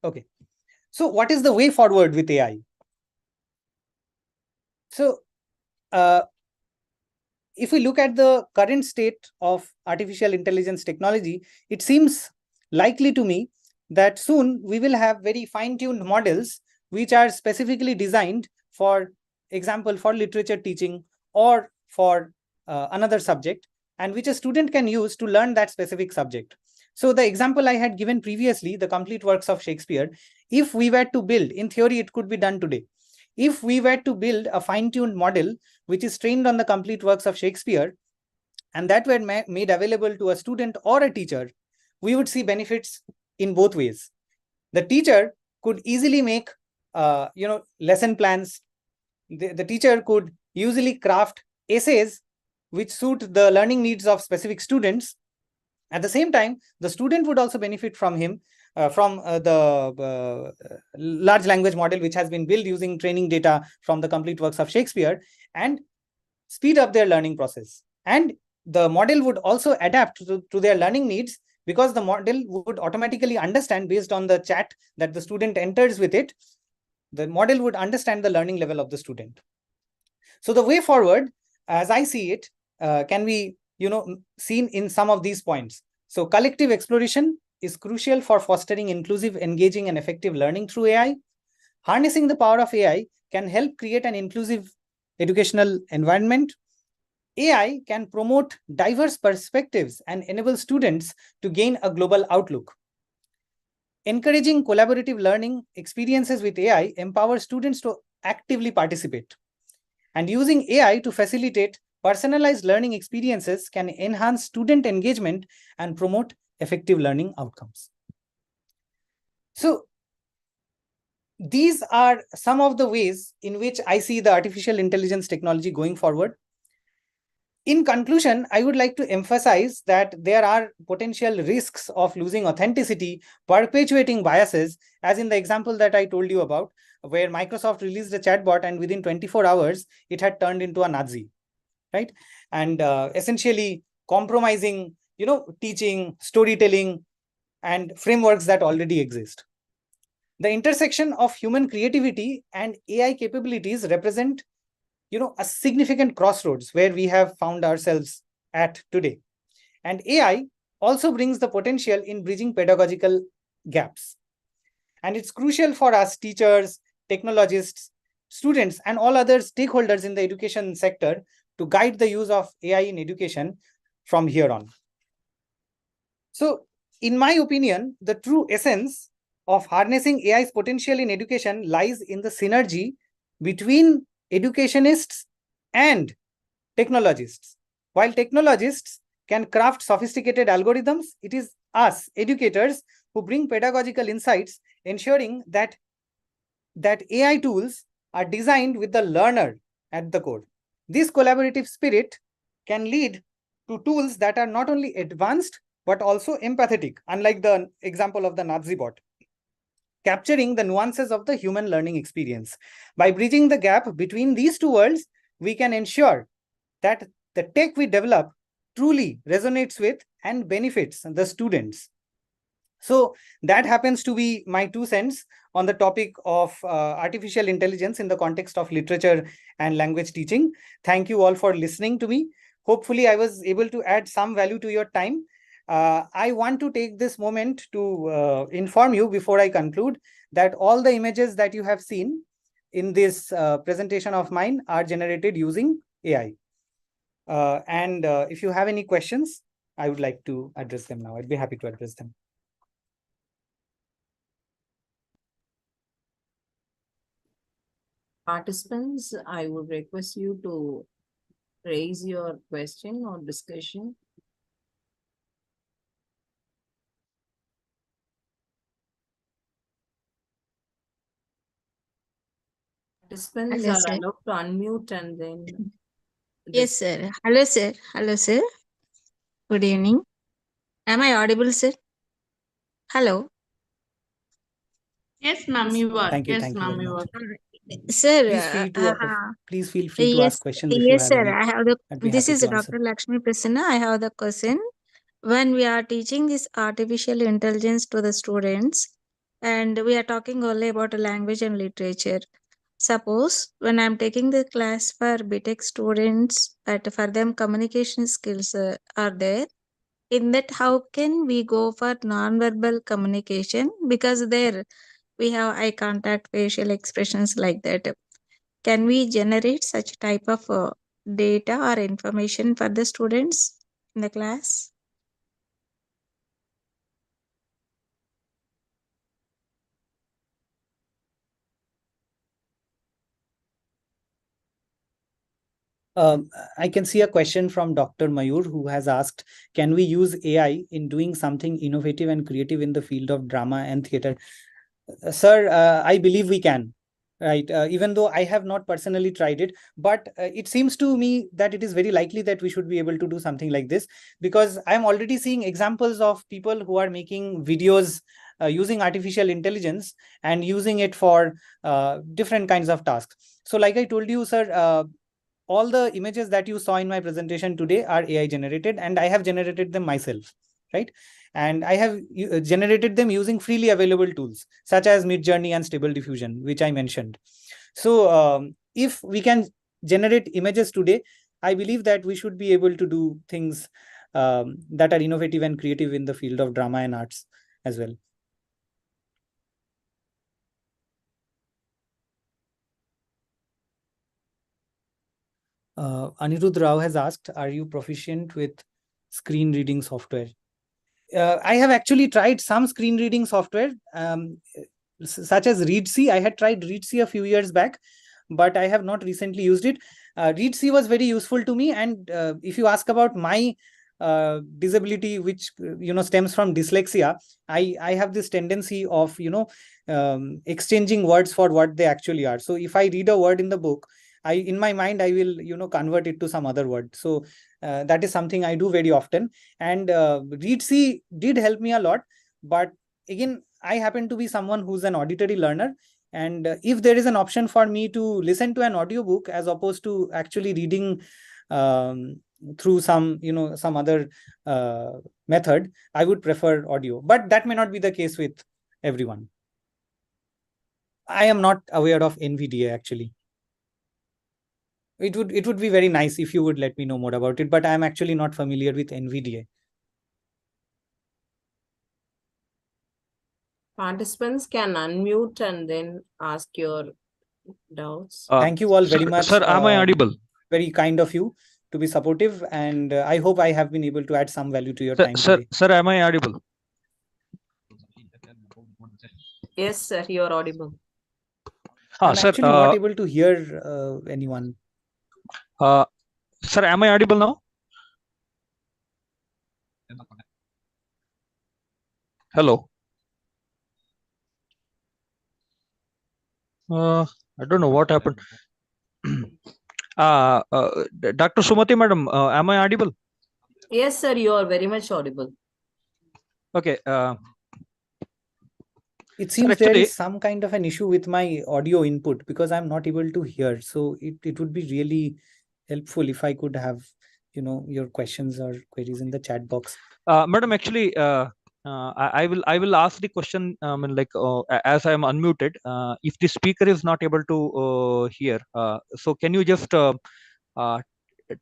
Okay, so what is the way forward with AI? So if we look at the current state of artificial intelligence technology, it seems likely to me that soon we will have very fine-tuned models which are specifically designed, for example, for literature teaching or for another subject, and which a student can use to learn that specific subject. So the example I had given previously, the complete works of Shakespeare, if we were to build, in theory, it could be done today. If we were to build a fine-tuned model which is trained on the complete works of Shakespeare, and that were made available to a student or a teacher, we would see benefits in both ways. The teacher could easily make lesson plans. The teacher could usually craft essays which suit the learning needs of specific students. At the same time, the student would also benefit from the large language model which has been built using training data from the complete works of Shakespeare, and speed up their learning process. And the model would also adapt to their learning needs, because the model would automatically understand, based on the chat that the student enters with it, the model would understand the learning level of the student. So the way forward, as I see it, can be seen in some of these points. So collective exploration is crucial for fostering inclusive, engaging, and effective learning through AI. Harnessing the power of AI can help create an inclusive educational environment. AI can promote diverse perspectives and enable students to gain a global outlook. Encouraging collaborative learning experiences with AI empowers students to actively participate. And using AI to facilitate personalized learning experiences can enhance student engagement and promote effective learning outcomes. So these are some of the ways in which I see the artificial intelligence technology going forward. In conclusion, I would like to emphasize that there are potential risks of losing authenticity, perpetuating biases, as in the example that I told you about, where Microsoft released a chatbot and within 24 hours, it had turned into a Nazi, right? And essentially compromising, teaching, storytelling, and frameworks that already exist. The intersection of human creativity and AI capabilities represent a significant crossroads where we have found ourselves at today. And AI also brings the potential in bridging pedagogical gaps. And it's crucial for us teachers, technologists, students, and all other stakeholders in the education sector to guide the use of AI in education from here on. So, in my opinion, the true essence of harnessing AI's potential in education lies in the synergy between educationists and technologists. While technologists can craft sophisticated algorithms, it is us, educators, who bring pedagogical insights, ensuring that AI tools are designed with the learner at the core. This collaborative spirit can lead to tools that are not only advanced, but also empathetic, unlike the example of the Nazi bot, capturing the nuances of the human learning experience. By bridging the gap between these two worlds, we can ensure that the tech we develop truly resonates with and benefits the students. So that happens to be my 2 cents on the topic of artificial intelligence in the context of literature and language teaching. Thank you all for listening to me. Hopefully, I was able to add some value to your time. I want to take this moment to inform you before I conclude that all the images that you have seen in this presentation of mine are generated using AI. If you have any questions, I would like to address them now. I'd be happy to address them. Participants, I would request you to raise your question or discussion. Participants Hello, are sir. allowed to unmute and then. Yes, sir. Hello, sir. Hello, sir. Good evening. Am I audible, sir? Hello. Yes, ma'am, you are. Thank you. Yes, Thank you ma'am, very you much. are. Sir, Please feel free to yes, ask questions if you yes, have sir. any. I have the. I'd be This happy is to answer. Dr. Lakshmi Prasanna. I have the question. When we are teaching this artificial intelligence to the students, and we are talking only about language and literature. Suppose when I'm taking the class for BTech students, that for them communication skills are there. In that, how can we go for non-verbal communication? Because there we have eye contact, facial expressions like that. Can we generate such type of data or information for the students in the class? I can see a question from Dr. Mayur, who has asked, can we use AI in doing something innovative and creative in the field of drama and theater? Sir, I believe we can. Right. Even though I have not personally tried it, but it seems to me that it is very likely that we should be able to do something like this, because I'm already seeing examples of people who are making videos using artificial intelligence and using it for different kinds of tasks. So like I told you, sir, all the images that you saw in my presentation today are AI generated, and I have generated them myself, right? And I have generated them using freely available tools such as Midjourney and Stable Diffusion, which I mentioned. So if we can generate images today, I believe that we should be able to do things that are innovative and creative in the field of drama and arts as well. Anirudh Rao has asked, are you proficient with screen reading software? I have actually tried some screen reading software, such as Readsy. I had tried Readsy a few years back, but I have not recently used it. Readsy was very useful to me. And if you ask about my disability, which stems from dyslexia, I have this tendency of exchanging words for what they actually are. So if I read a word in the book, in my mind I will convert it to some other word. So that is something I do very often. And Readsy did help me a lot. But again, I happen to be someone who's an auditory learner. And if there is an option for me to listen to an audiobook as opposed to actually reading through some other method, I would prefer audio. But that may not be the case with everyone. I am not aware of NVDA actually. It would be very nice if you would let me know more about it, but I am actually not familiar with NVDA. Participants can unmute and then ask your doubts. Thank you all very much. Sir, am I audible? Very kind of you. to be supportive, and I hope I have been able to add some value to your time today. Sir, am I audible? Yes, sir, you are audible. I'm Sir, actually not able to hear anyone. sir, am I audible now? Hello. I don't know what happened. Dr. Sumati madam, am I audible? Yes, sir, you are very much audible. Okay. It seems there actually- is some kind of an issue with my audio input because I'm not able to hear. So it would be really helpful if I could have, your questions or queries in the chat box. Madam, actually, I will ask the question. As I am unmuted, if the speaker is not able to hear, so can you just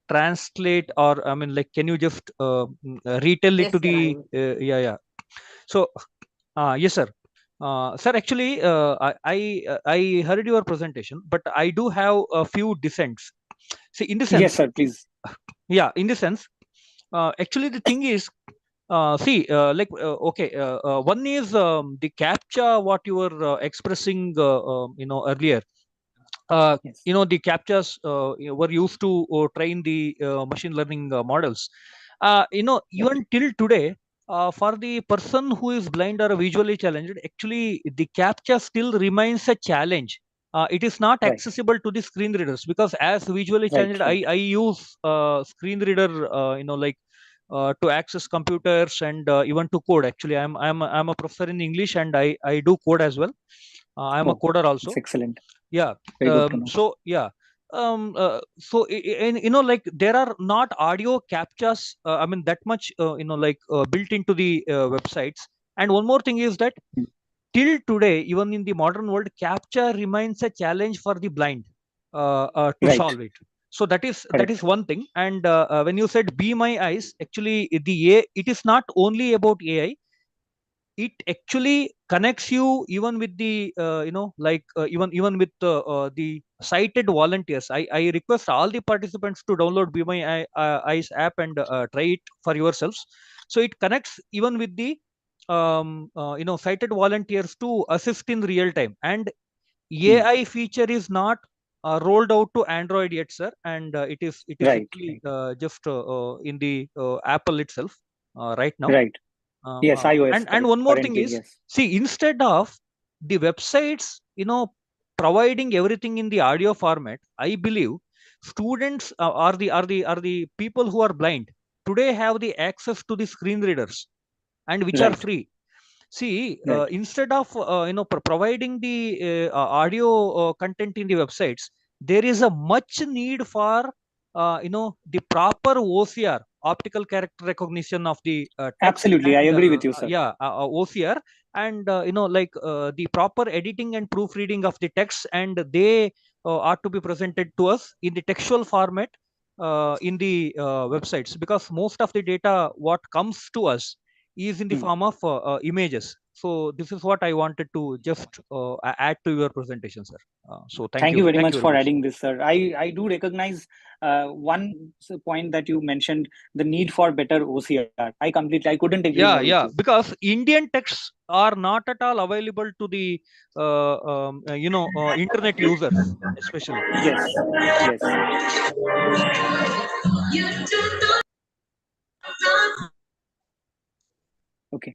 translate, or can you just retell it Yes, to sir, I the yeah. So yes, sir. Sir, actually, I heard your presentation, but I do have a few dissents. See, in the sense, Yes, sir, please. yeah, in the sense, actually, the thing is, one is the captcha what you were expressing, earlier. Yes. The captchas were used to train the machine learning models. Even till today, for the person who is blind or visually challenged, actually the captcha still remains a challenge. It is not Right. accessible to the screen readers, because as visually Right, challenged, right. I use screen reader, to access computers and even to code. Actually, I'm a professor in English, and I do code as well. I'm a Oh, coder also. It's excellent. Yeah. Very good to know. So yeah. Like there are not audio captchas, that much, built into the websites. And one more thing is that Hmm. till today, even in the modern world, captcha remains a challenge for the blind to Right. solve it. So that is Correct. one thing. And when you said "Be My Eyes," actually it is not only about AI. It actually connects you even with the even with the sighted volunteers. I request all the participants to download Be My Eyes app and try it for yourselves. So it connects even with the sighted volunteers to assist in real time. And AI feature is not rolled out to Android yet, sir, and it is Right, actually just in the Apple itself right now. Right. Yes, iOS. And correct. one more thing Currently, is, yes. see, instead of the websites providing everything in the audio format, I believe students are the people who are blind today have the access to the screen readers, and which are Right. free. See, Right. instead of providing the audio content in the websites, there is a much need for the proper OCR, optical character recognition of the text. Absolutely, I And, agree with you, sir. OCR, and the proper editing and proofreading of the text, and they are to be presented to us in the textual format in the websites, because most of the data what comes to us is in the Hmm. form of images. So this is what I wanted to just add to your presentation, sir. So Thank you very much for adding this, sir. I do recognize one point that you mentioned, the need for better OCR. I couldn't agree more with you. Because Indian texts are not at all available to the internet users, especially. Yes, yes. Okay.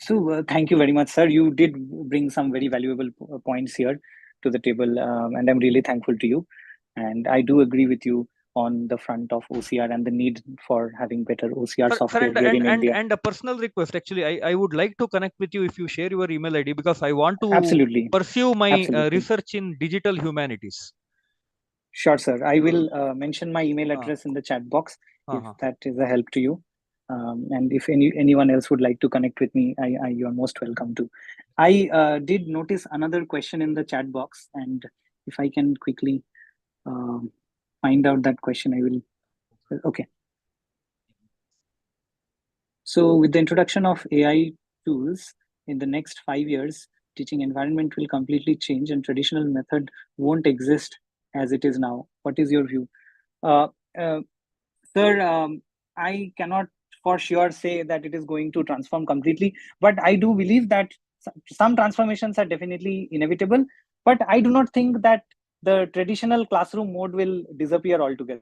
So thank you very much, sir. You did bring some very valuable points here to the table, and I'm really thankful to you. And I do agree with you on the front of OCR and the need for having better OCR Sir, software here in India. and a personal request, actually, I would like to connect with you if you share your email ID, because I want to Absolutely. pursue my Absolutely. research in digital humanities. Sure, sir. I will mention my email address in the chat box if that is a help to you. And if anyone else would like to connect with me, you are most welcome to. I did notice another question in the chat box, and if I can quickly find out that question, I will. Okay. So with the introduction of AI tools in the next 5 years, teaching environment will completely change and traditional method won't exist as it is now. What is your view? Sir, I cannot for sure say that it is going to transform completely, but I do believe that some transformations are definitely inevitable. But I do not think that the traditional classroom mode will disappear altogether.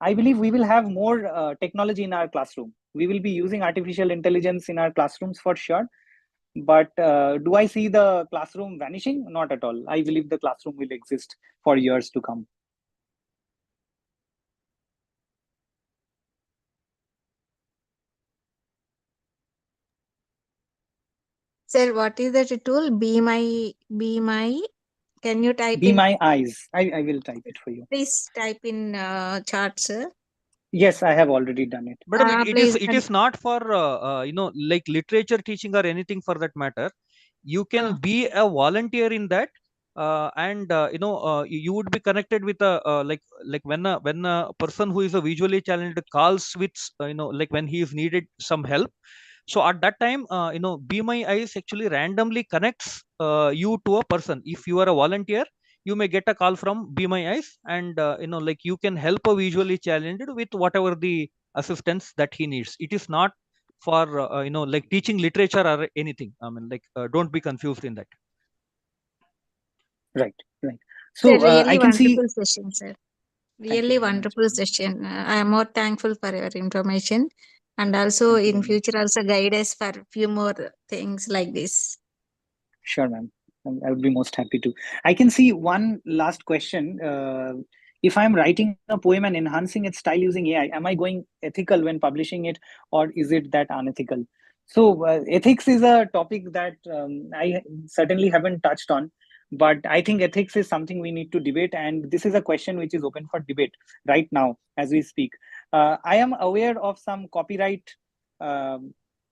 I believe we will have more technology in our classroom. We will be using artificial intelligence in our classrooms for sure. But do I see the classroom vanishing? Not at all. I believe the classroom will exist for years to come. Sir, what is that tool? Be my. Can you type Be in? my eyes. I will type it for you. Please type in chat, sir. Yes, I have already done it. But Please. it is not for like literature teaching or anything for that matter. You can be a volunteer in that, and you would be connected with a like when a person who is a visually challenged calls with like when he is needed some help. So at that time, Be My Eyes actually randomly connects you to a person. If you are a volunteer, you may get a call from Be My Eyes, and like you can help a visually challenged with whatever the assistance that he needs. It is not for like teaching literature or anything. I mean, like don't be confused in that. Right, right. It's a So I really can see. wonderful session, sir. Thank you Really very much. wonderful session. I am more thankful for your information, and also Thank you in very much. future also guide us for few more things like this. Sure, ma'am. I would be most happy to. I can see one last question. If I'm writing a poem and enhancing its style using AI, am I going ethical when publishing it, or is it that unethical? So, ethics is a topic that I certainly haven't touched on, but I think ethics is something we need to debate, and this is a question which is open for debate right now as we speak. I am aware of some copyright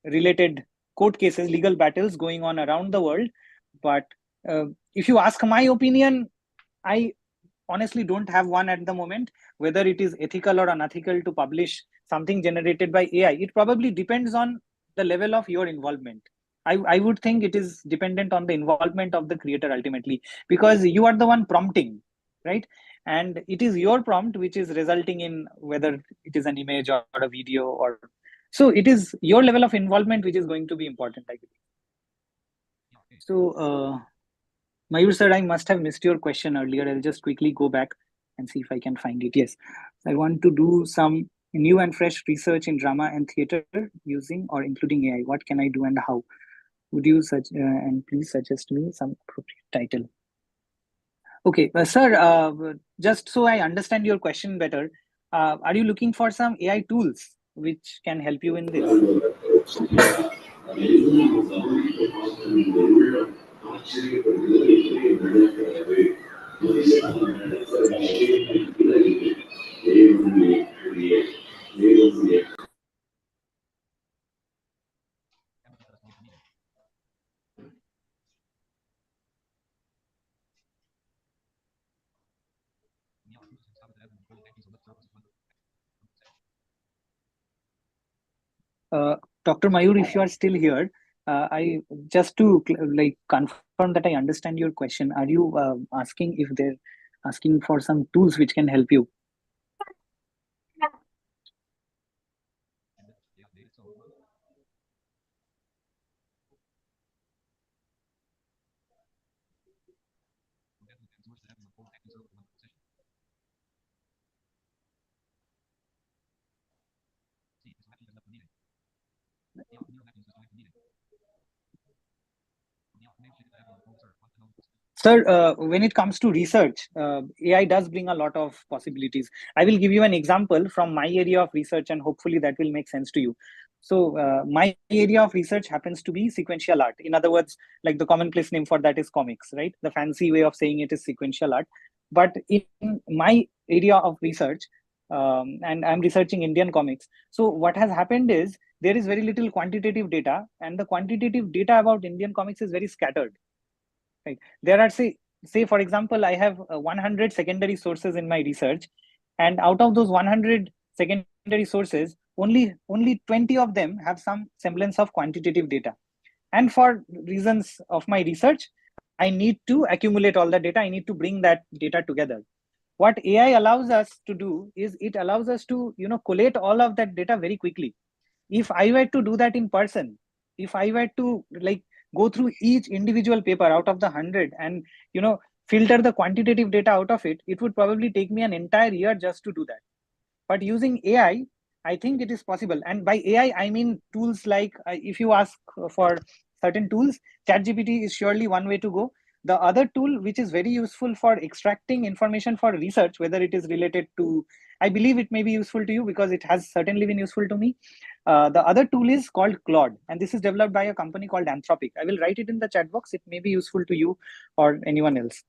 related court cases, legal battles going on around the world. But if you ask my opinion, I honestly don't have one at the moment. Whether it is ethical or unethical to publish something generated by AI, it probably depends on the level of your involvement. I would think it is dependent on the involvement of the creator ultimately, because you are the one prompting, right? And it is your prompt which is resulting in whether it is an image or a video, or so it is your level of involvement which is going to be important, I believe. So Mayur sir, I must have missed your question earlier. I'll just quickly go back and see if I can find it. Yes, I want to do some new and fresh research in drama and theater using or including AI. What can I do and how? Would you and please suggest me some appropriate title? Okay, sir, just so I understand your question better, are you looking for some AI tools which can help you in this? Dr. Mayur, if you are still here, I just to like confirm that I understand your question. Are you asking if they're asking for some tools which can help you? Sir, when it comes to research, AI does bring a lot of possibilities. I will give you an example from my area of research, and hopefully that will make sense to you. So, my area of research happens to be sequential art. In other words, like the commonplace name for that is comics, right? The fancy way of saying it is sequential art. But in my area of research, and I'm researching Indian comics. So, what has happened is there is very little quantitative data, and the quantitative data about Indian comics is very scattered. Right. There are say for example, I have 100 secondary sources in my research, and out of those 100 secondary sources, only 20 of them have some semblance of quantitative data. And for reasons of my research, I need to accumulate all the data. I need to bring that data together. what AI allows us to do is it allows us to, collate all of that data very quickly. If I were to do that in person, if I were to like go through each individual paper out of the 100 and, filter the quantitative data out of it, it would probably take me an entire year just to do that. But using AI, I think it is possible. And by AI, I mean tools like, if you ask for certain tools, ChatGPT is surely one way to go. The other tool, which is very useful for extracting information for research, whether it is related to, I believe it may be useful to you because it has certainly been useful to me. The other tool is called Claude, and this is developed by a company called Anthropic. I will write it in the chat box. It may be useful to you or anyone else.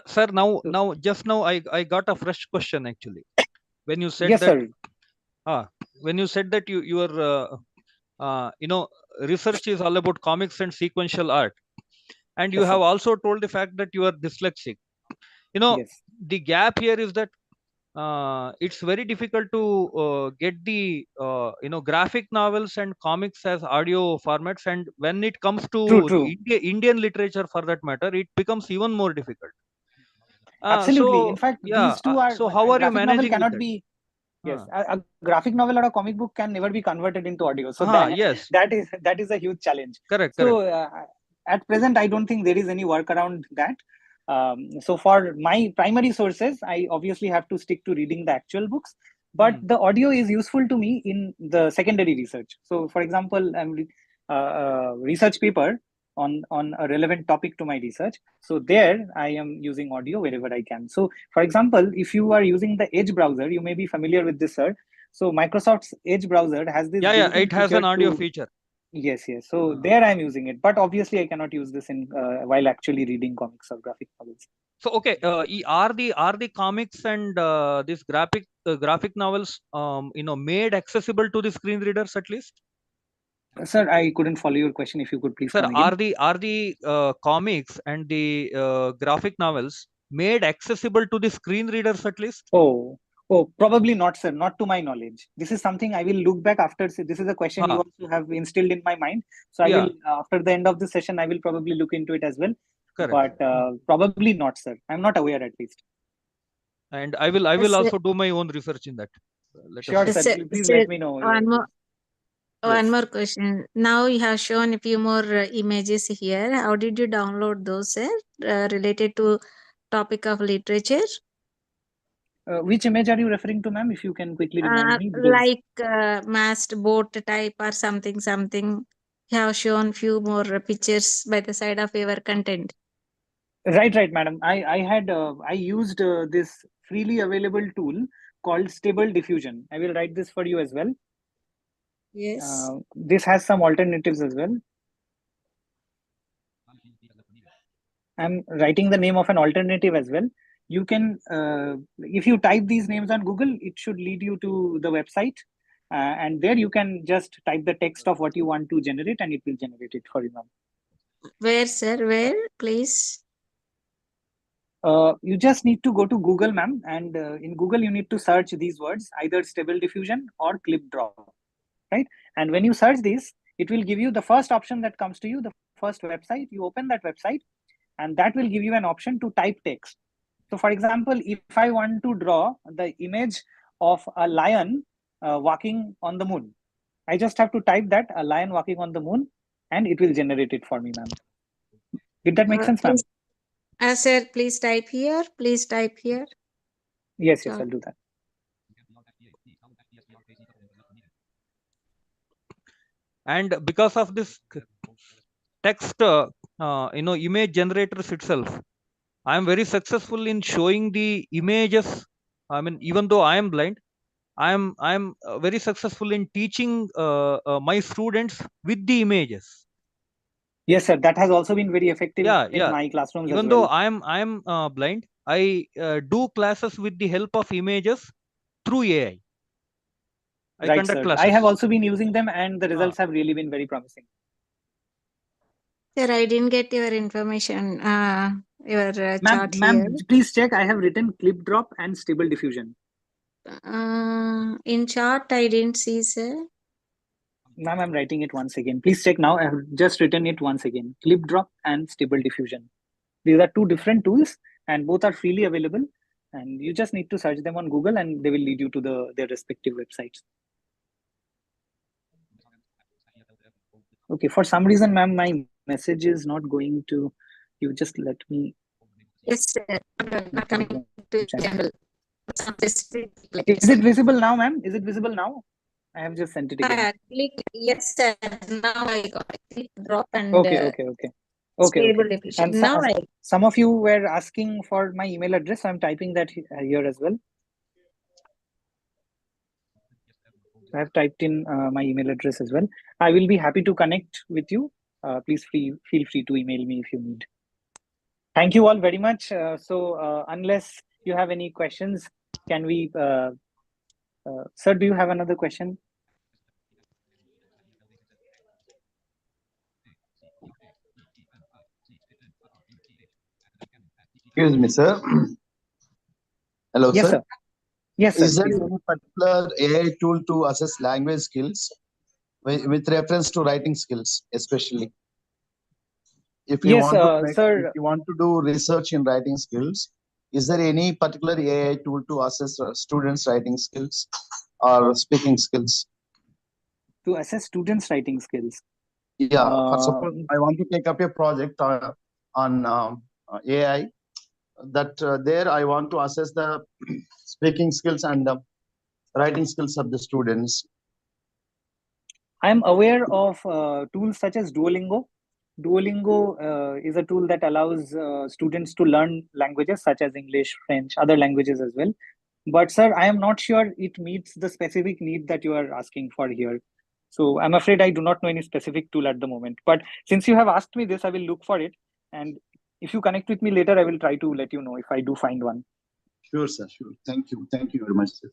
Sir, just now I got a fresh question actually. When you said Yes, that, sir. when you said that your research is all about comics and sequential art, and you Yes, have sir. also told the fact that you are dyslexic. Yes. The gap here is that it's very difficult to get the graphic novels and comics as audio formats, and when it comes to True. Indian literature for that matter, it becomes even more difficult. Absolutely. In fact, these two are, so how a are you graphic novel managing with cannot that? be, yes, a graphic novel or a comic book can never be converted into audio. So Yes, that is a huge challenge. correct. So at present, I don't think there is any work around that. So for my primary sources, I obviously have to stick to reading the actual books, but the audio is useful to me in the secondary research. So for example, research paper on a relevant topic to my research. So there I am using audio wherever I can. So for example, if you are using the Edge browser, you may be familiar with this, sir. So Microsoft's Edge browser has this built-in it has feature an audio to, feature. yes. So there I'm using it, but obviously I cannot use this in while actually reading comics or graphic novels. So okay, are the comics and this graphic novels made accessible to the screen readers at least? Sir, I couldn't follow your question. If you could please Sir, come again. are the comics and the graphic novels made accessible to the screen readers at least? Oh, probably not, sir. Not to my knowledge. This is something I will look back after. This is a question you also have instilled in my mind. So I will, after the end of the session, I will probably look into it as well. Correct. But probably not, sir. I'm not aware at least. And I will Yes, sir. also do my own research in that. Sure, sir. Please let me know. One more question. Now you have shown a few more images here. How did you download those, sir? Related to topic of literature? Which image are you referring to, ma'am? If you can quickly remind me. Like masked boat type or something. You have shown few more pictures by the side of your content. Right, madam. I used this freely available tool called Stable Diffusion. I will write this for you as well. Yes. This has some alternatives as well. I'm writing the name of an alternative as well. You can, if you type these names on Google, it should lead you to the website. And there you can just type the text of what you want to generate and it will generate it for you, ma'am. Where, sir? Where, please? You just need to go to Google, ma'am. And in Google, you need to search these words, either Stable Diffusion or Clip Drop, right? And when you search this, it will give you the first option that comes to you, the first website. You open that website and that will give you an option to type text. So for example, if I want to draw the image of a lion walking on the moon, I just have to type that, a lion walking on the moon, and it will generate it for me, ma'am. Did that make sense, ma'am? Sir, please type here. Please type here. Yes, I'll do that. And because of this text, image generators itself, I am very successful in showing the images. I mean, even though I am blind, I am very successful in teaching my students with the images. Yes, sir. That has also been very effective in my classrooms even as though well. I am blind, I do classes with the help of images through AI. I Right, conduct sir. classes. I have also been using them and the results have really been very promising. Sir, I didn't get your information, your chart here. Ma'am, please check. I have written Clip Drop and Stable Diffusion. In chart, I didn't see, sir. Ma'am, I'm writing it once again. Please check now. I have just written it once again. Clip Drop and Stable Diffusion. These are two different tools. and both are freely available. And you just need to search them on Google, and they will lead you to their respective websites. Okay, for some reason, ma'am, my message is not going to. You just let me. Yes, sir. Not coming to channel. Some specific, like, Is it visible now, ma'am? Is it visible now? I have just sent it again. click, yes, sir. Now I got it. Click drop and Okay. stable definition. And Now some of you were asking for my email address. I'm typing that here as well. I have typed in my email address as well. I will be happy to connect with you. Please feel free to email me if you need. Thank you all very much. Unless you have any questions, can we, sir, do you have another question? Excuse me, sir. Hello, Yes, sir. sir. Yes, sir. Is there Please. any particular AI tool to assess language skills with reference to writing skills, especially? If you Yes, sir. if you want to do research in writing skills, is there any particular AI tool to assess students' writing skills or speaking skills? To assess students' writing skills. Yeah, for suppose I want to take up a project on AI. That there I want to assess the speaking skills and writing skills of the students. I'm aware of tools such as Duolingo. Duolingo is a tool that allows students to learn languages such as English, French, other languages as well. But sir, I am not sure it meets the specific need that you are asking for here. So I'm afraid I do not know any specific tool at the moment. But since you have asked me this, I will look for it. And if you connect with me later, I will try to let you know if I do find one. Sure, sir. Sure. Thank you. Thank you very much, sir.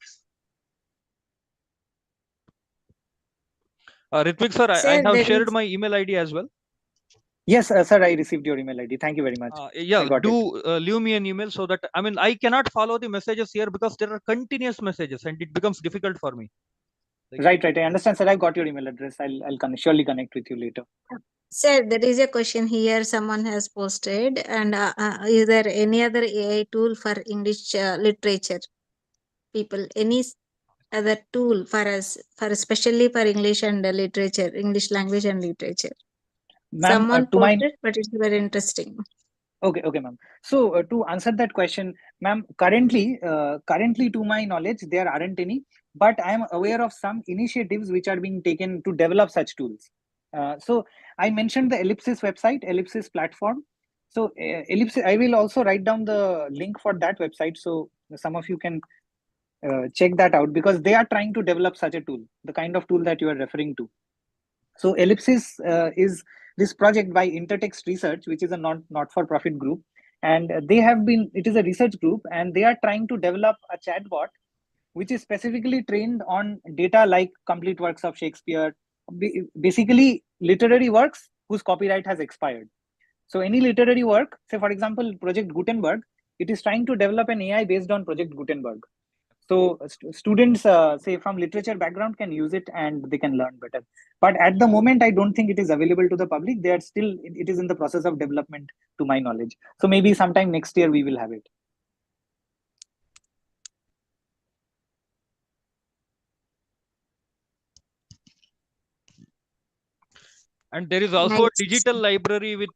Ritvik sir, I Sir, have shared my email ID as well. Yes, sir, I received your email ID. Thank you very much. Yeah, do leave me an email so that, I mean, I cannot follow the messages here because there are continuous messages and it becomes difficult for me. Right. I understand, sir. I've got your email address. I'll surely connect with you later. sir, there is a question here someone has posted, and is there any other AI tool for English literature? People, any other tool for us, for especially for English and literature, English language and literature? Someone posted, but it's very interesting. Okay, ma'am. So to answer that question, ma'am, currently, to my knowledge, there aren't any, but I am aware of some initiatives which are being taken to develop such tools. So I mentioned the Ellipsis website, Ellipsis platform. So Ellipsis, I will also write down the link for that website, so some of you can check that out, because they are trying to develop such a tool, the kind of tool that you are referring to. So Ellipsis is this project by Intertext Research, which is a not-for-profit group, and it is a research group, and they are trying to develop a chatbot which is specifically trained on data like complete works of Shakespeare, basically literary works whose copyright has expired. So any literary work, say for example, Project Gutenberg, it is trying to develop an AI based on Project Gutenberg. So students, say from literature background, can use it and they can learn better. But at the moment, I don't think it is available to the public. It is in the process of development, to my knowledge. So maybe sometime next year we will have it. And there is also a digital library with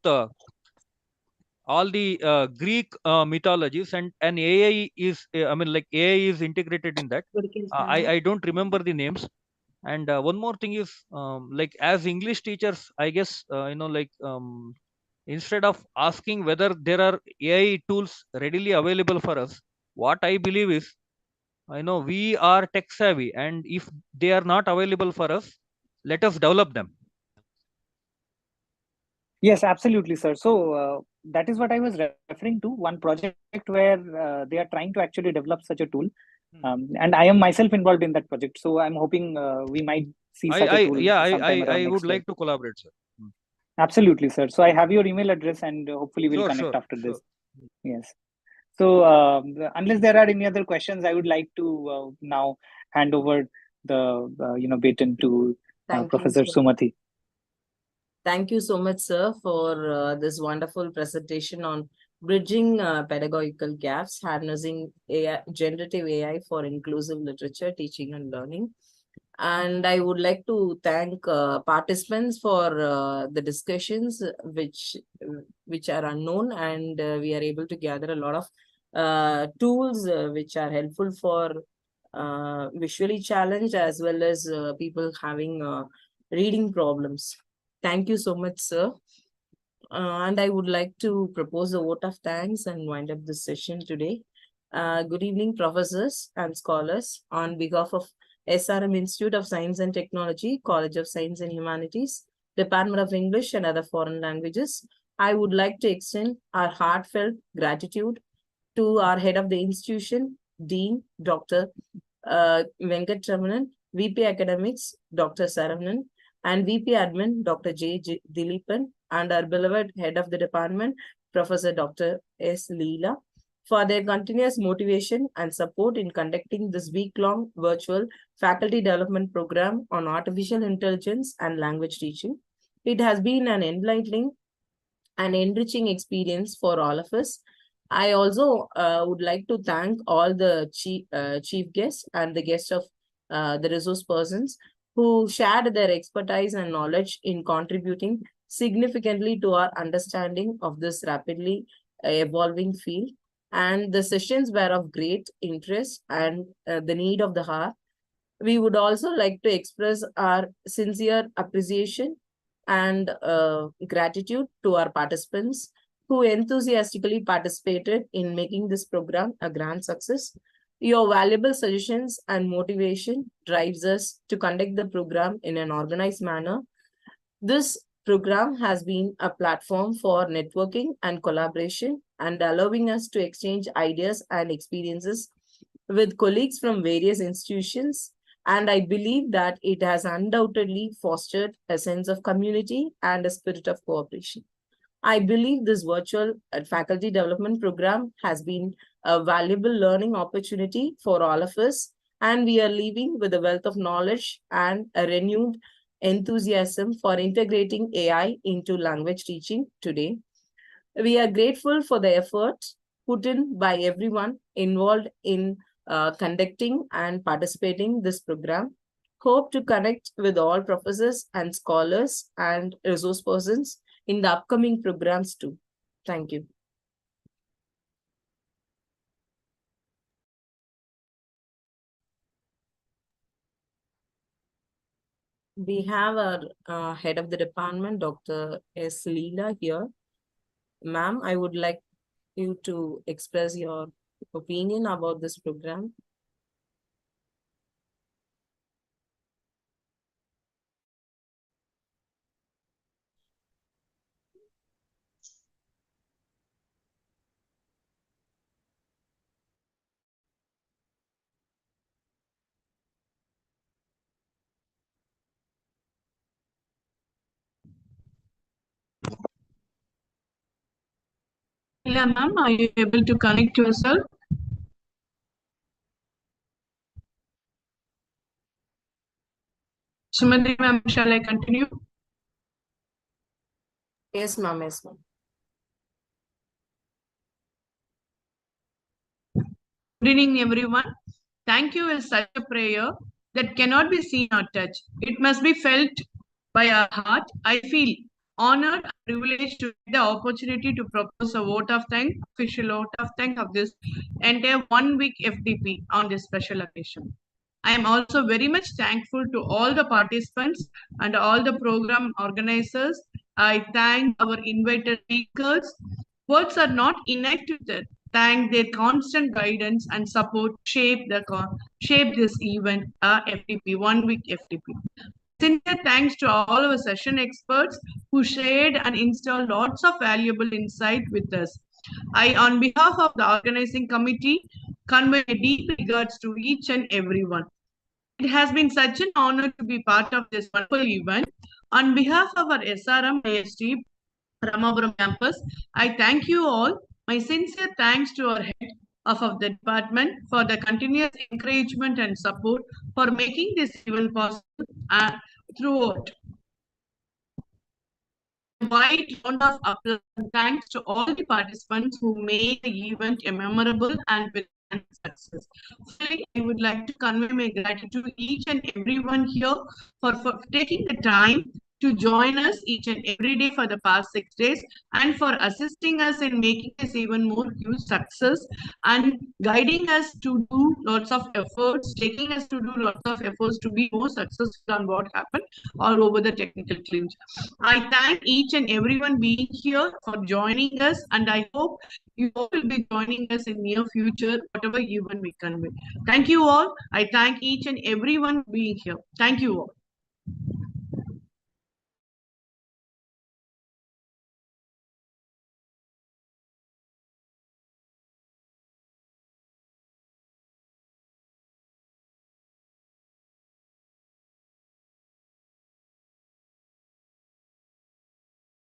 all the Greek mythologies, and an AI is, AI is integrated in that. I don't remember the names. And one more thing is, like as English teachers, I guess, instead of asking whether there are AI tools readily available for us, what I believe is, we are tech savvy, and if they are not available for us, let us develop them. Yes, absolutely, sir. So that is what I was referring to, one project where they are trying to actually develop such a tool. And I am myself involved in that project. So I'm hoping we might see such a tool. I would like to collaborate, sir. Absolutely, sir. So I have your email address, and hopefully we'll connect after this. Yes. So unless there are any other questions, I would like to now hand over the baton to Professor Sumathi. Thank you so much, sir, for this wonderful presentation on Bridging Pedagogical Gaps, Harnessing Generative AI for Inclusive Literature, Teaching and Learning. And I would like to thank participants for the discussions which are unknown, and we are able to gather a lot of tools which are helpful for visually challenged as well as people having reading problems. Thank you so much, sir. And I would like to propose a vote of thanks and wind up this session today. Good evening, professors and scholars. On behalf of SRM Institute of Science and Technology, College of Science and Humanities, Department of English and Other Foreign Languages, I would like to extend our heartfelt gratitude to our head of the institution, Dean Dr. Venkat Ramanan, VP Academics, Dr. Saravanan, and VP Admin, Dr. J. Dilipan, and our beloved head of the department, Professor Dr. S. Leela, for their continuous motivation and support in conducting this week-long virtual faculty development program on artificial intelligence and language teaching. It has been an enlightening and enriching experience for all of us. I also would like to thank all the chief guests and the guests of the resource persons who shared their expertise and knowledge in contributing significantly to our understanding of this rapidly evolving field. And the sessions were of great interest and the need of the hour. We would also like to express our sincere appreciation and gratitude to our participants who enthusiastically participated in making this program a grand success. Your valuable suggestions and motivation drives us to conduct the program in an organized manner. This program has been a platform for networking and collaboration and allowing us to exchange ideas and experiences with colleagues from various institutions. And I believe that it has undoubtedly fostered a sense of community and a spirit of cooperation. I believe this virtual faculty development program has been a valuable learning opportunity for all of us, and we are leaving with a wealth of knowledge and a renewed enthusiasm for integrating AI into language teaching today. We are grateful for the effort put in by everyone involved in conducting and participating this program. Hope to connect with all professors and scholars and resource persons in the upcoming programs too. Thank you. We have our head of the department, Dr. S. Leela here. Ma'am, I would like you to express your opinion about this program. Leela ma'am, are you able to connect yourself? Sumati ma'am, shall I continue? Yes, ma'am. Yes, ma'am. Good evening, everyone. Thank you is such a prayer that cannot be seen or touched. It must be felt by our heart. I feel honored and privileged to get the opportunity to propose a vote of thanks, official vote of thanks of this entire 1 week FDP on this special occasion. I am also very much thankful to all the participants and all the program organizers. I thank our invited speakers. Words are not enough to thank their constant guidance and support shape this event, FTP, 1 week FTP. Sincere thanks to all our session experts who shared and installed lots of valuable insight with us. I, on behalf of the organizing committee, convey deep regards to each and everyone. It has been such an honor to be part of this wonderful event. On behalf of our SRM IST Ramapuram campus, I thank you all. My sincere thanks to our head of the department for the continuous encouragement and support for making this event possible throughout. wide round of applause and thanks to all the participants who made the event a memorable and with success. Finally, I would like to convey my gratitude to each and everyone here for taking the time to join us each and every day for the past 6 days and for assisting us in making this even more huge success and guiding us to do lots of efforts, taking us to do lots of efforts to be more successful on what happened all over the technical teams. I thank each and everyone being here for joining us, and I hope you all will be joining us in near future, whatever event we convey. Thank you all. I thank each and everyone being here. Thank you all.